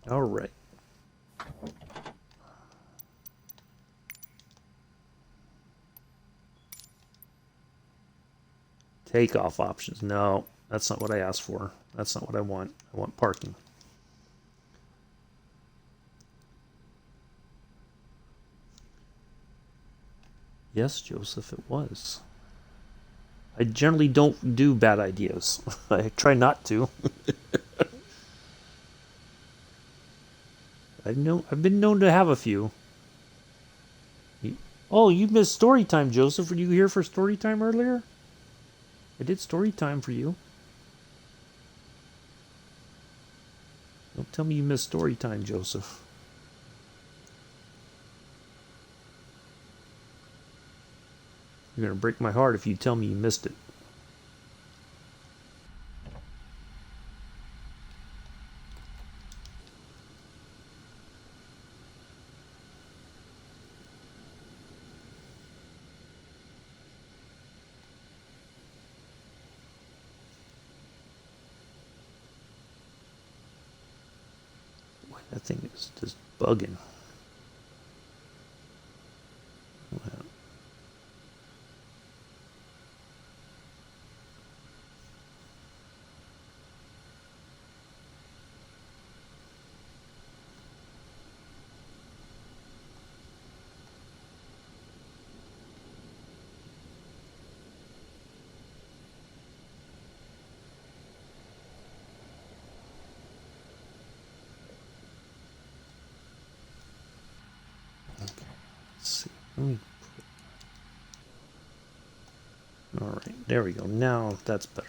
All right. Takeoff options. No, that's not what I asked for. That's not what I want. I want parking. Yes, Joseph, it was. I generally don't do bad ideas. I try not to. I've been known to have a few. Oh, you missed story time, Joseph. Were you here for story time earlier? I did story time for you. Don't tell me you missed story time, Joseph. You're going to break my heart if you tell me you missed it. Boy, that thing is just bugging. All right, there we go. Now that's better.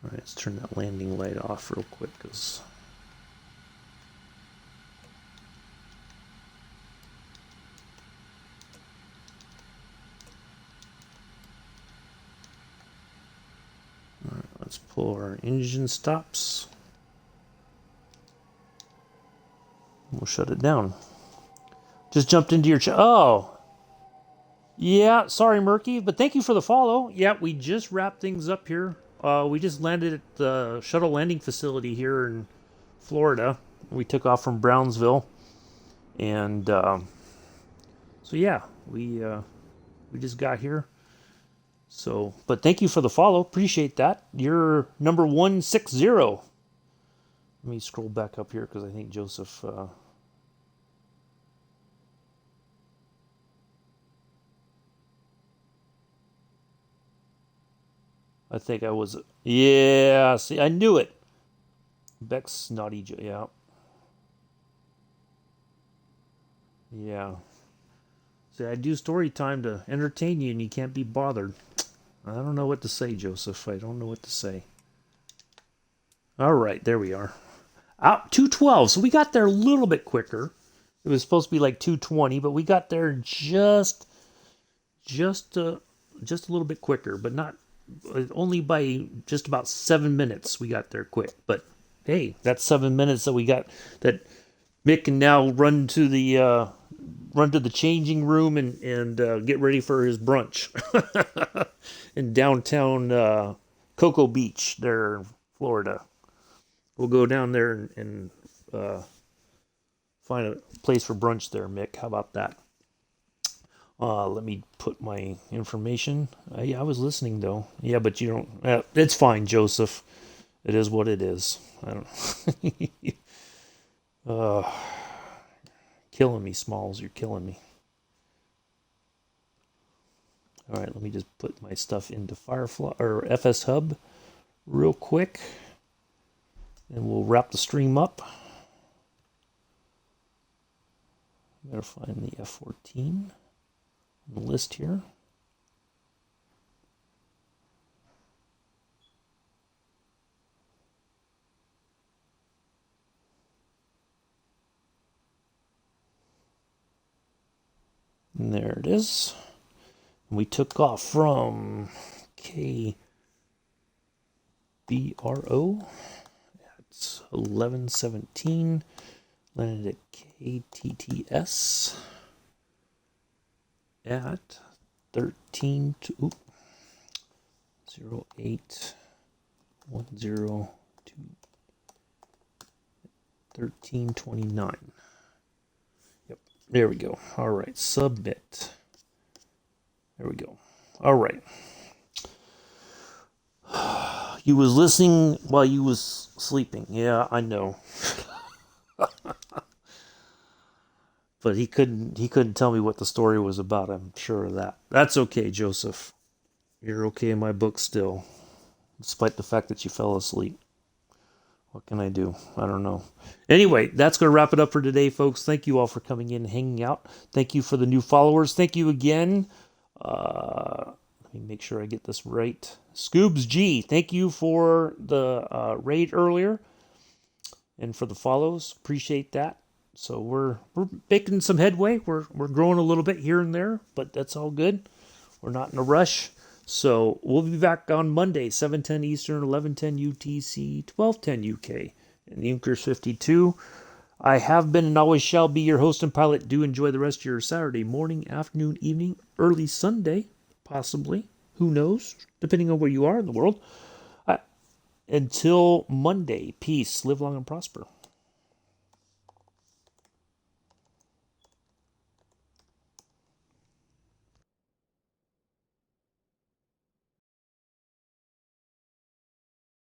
All right, let's turn that landing light off real quick, because all right, let's pull our engine stops. We'll shut it down. Just jumped into your oh. Yeah, sorry, Murky, but thank you for the follow. Yeah, we just wrapped things up here We just landed at the shuttle landing facility here in Florida. We took off from Brownsville, and so yeah, we just got here. So, but thank you for the follow. Appreciate that. You're number 160. Let me scroll back up here because I think Joseph. I think I was. Yeah, see, I knew it. Beck's naughty. Yeah. Yeah. See, I do story time to entertain you, and you can't be bothered. I don't know what to say, Joseph. I don't know what to say. All right, there we are. Out 212. So we got there a little bit quicker. It was supposed to be like 220, but we got there just a little bit quicker, but not only by just about 7 minutes. We got there quick, but hey, that's 7 minutes that we got that Mick can now run to the changing room and get ready for his brunch in downtown Cocoa Beach, there in Florida. We'll go down there and find a place for brunch there, Mick. How about that? Let me put my information. Yeah, I was listening though. Yeah, but you don't. It's fine, Joseph. It is what it is. I don't. Killing me, Smalls. You're killing me. All right, let me just put my stuff into Firefly or FS Hub real quick, and we'll wrap the stream up. I gotta find the F-14 on the list here. And there it is. We took off from KBRO at 11:17. Landed at KTTS at 13 to 0810 to 13:29. Yep, there we go. All right, submit. There we go. All right. You was listening while you was sleeping. Yeah, I know. But he couldn't tell me what the story was about. I'm sure of that. That's okay, Joseph. You're okay in my book still, despite the fact that you fell asleep. What can I do? I don't know. Anyway, that's going to wrap it up for today, folks. Thank you all for coming in and hanging out. Thank you for the new followers. Thank you again. Let me make sure I get this right. Scoobs G, thank you for the raid earlier and for the follows. Appreciate that. So we're making some headway. We're growing a little bit here and there, but that's all good. We're not in a rush. So we'll be back on Monday, 7:10 Eastern, 11:10 UTC, 12:10 UK, in the Unkers 52. I have been and always shall be your host and pilot. Do enjoy the rest of your Saturday morning, afternoon, evening, early Sunday, possibly. Who knows? Depending on where you are in the world. Until Monday, peace, live long and prosper.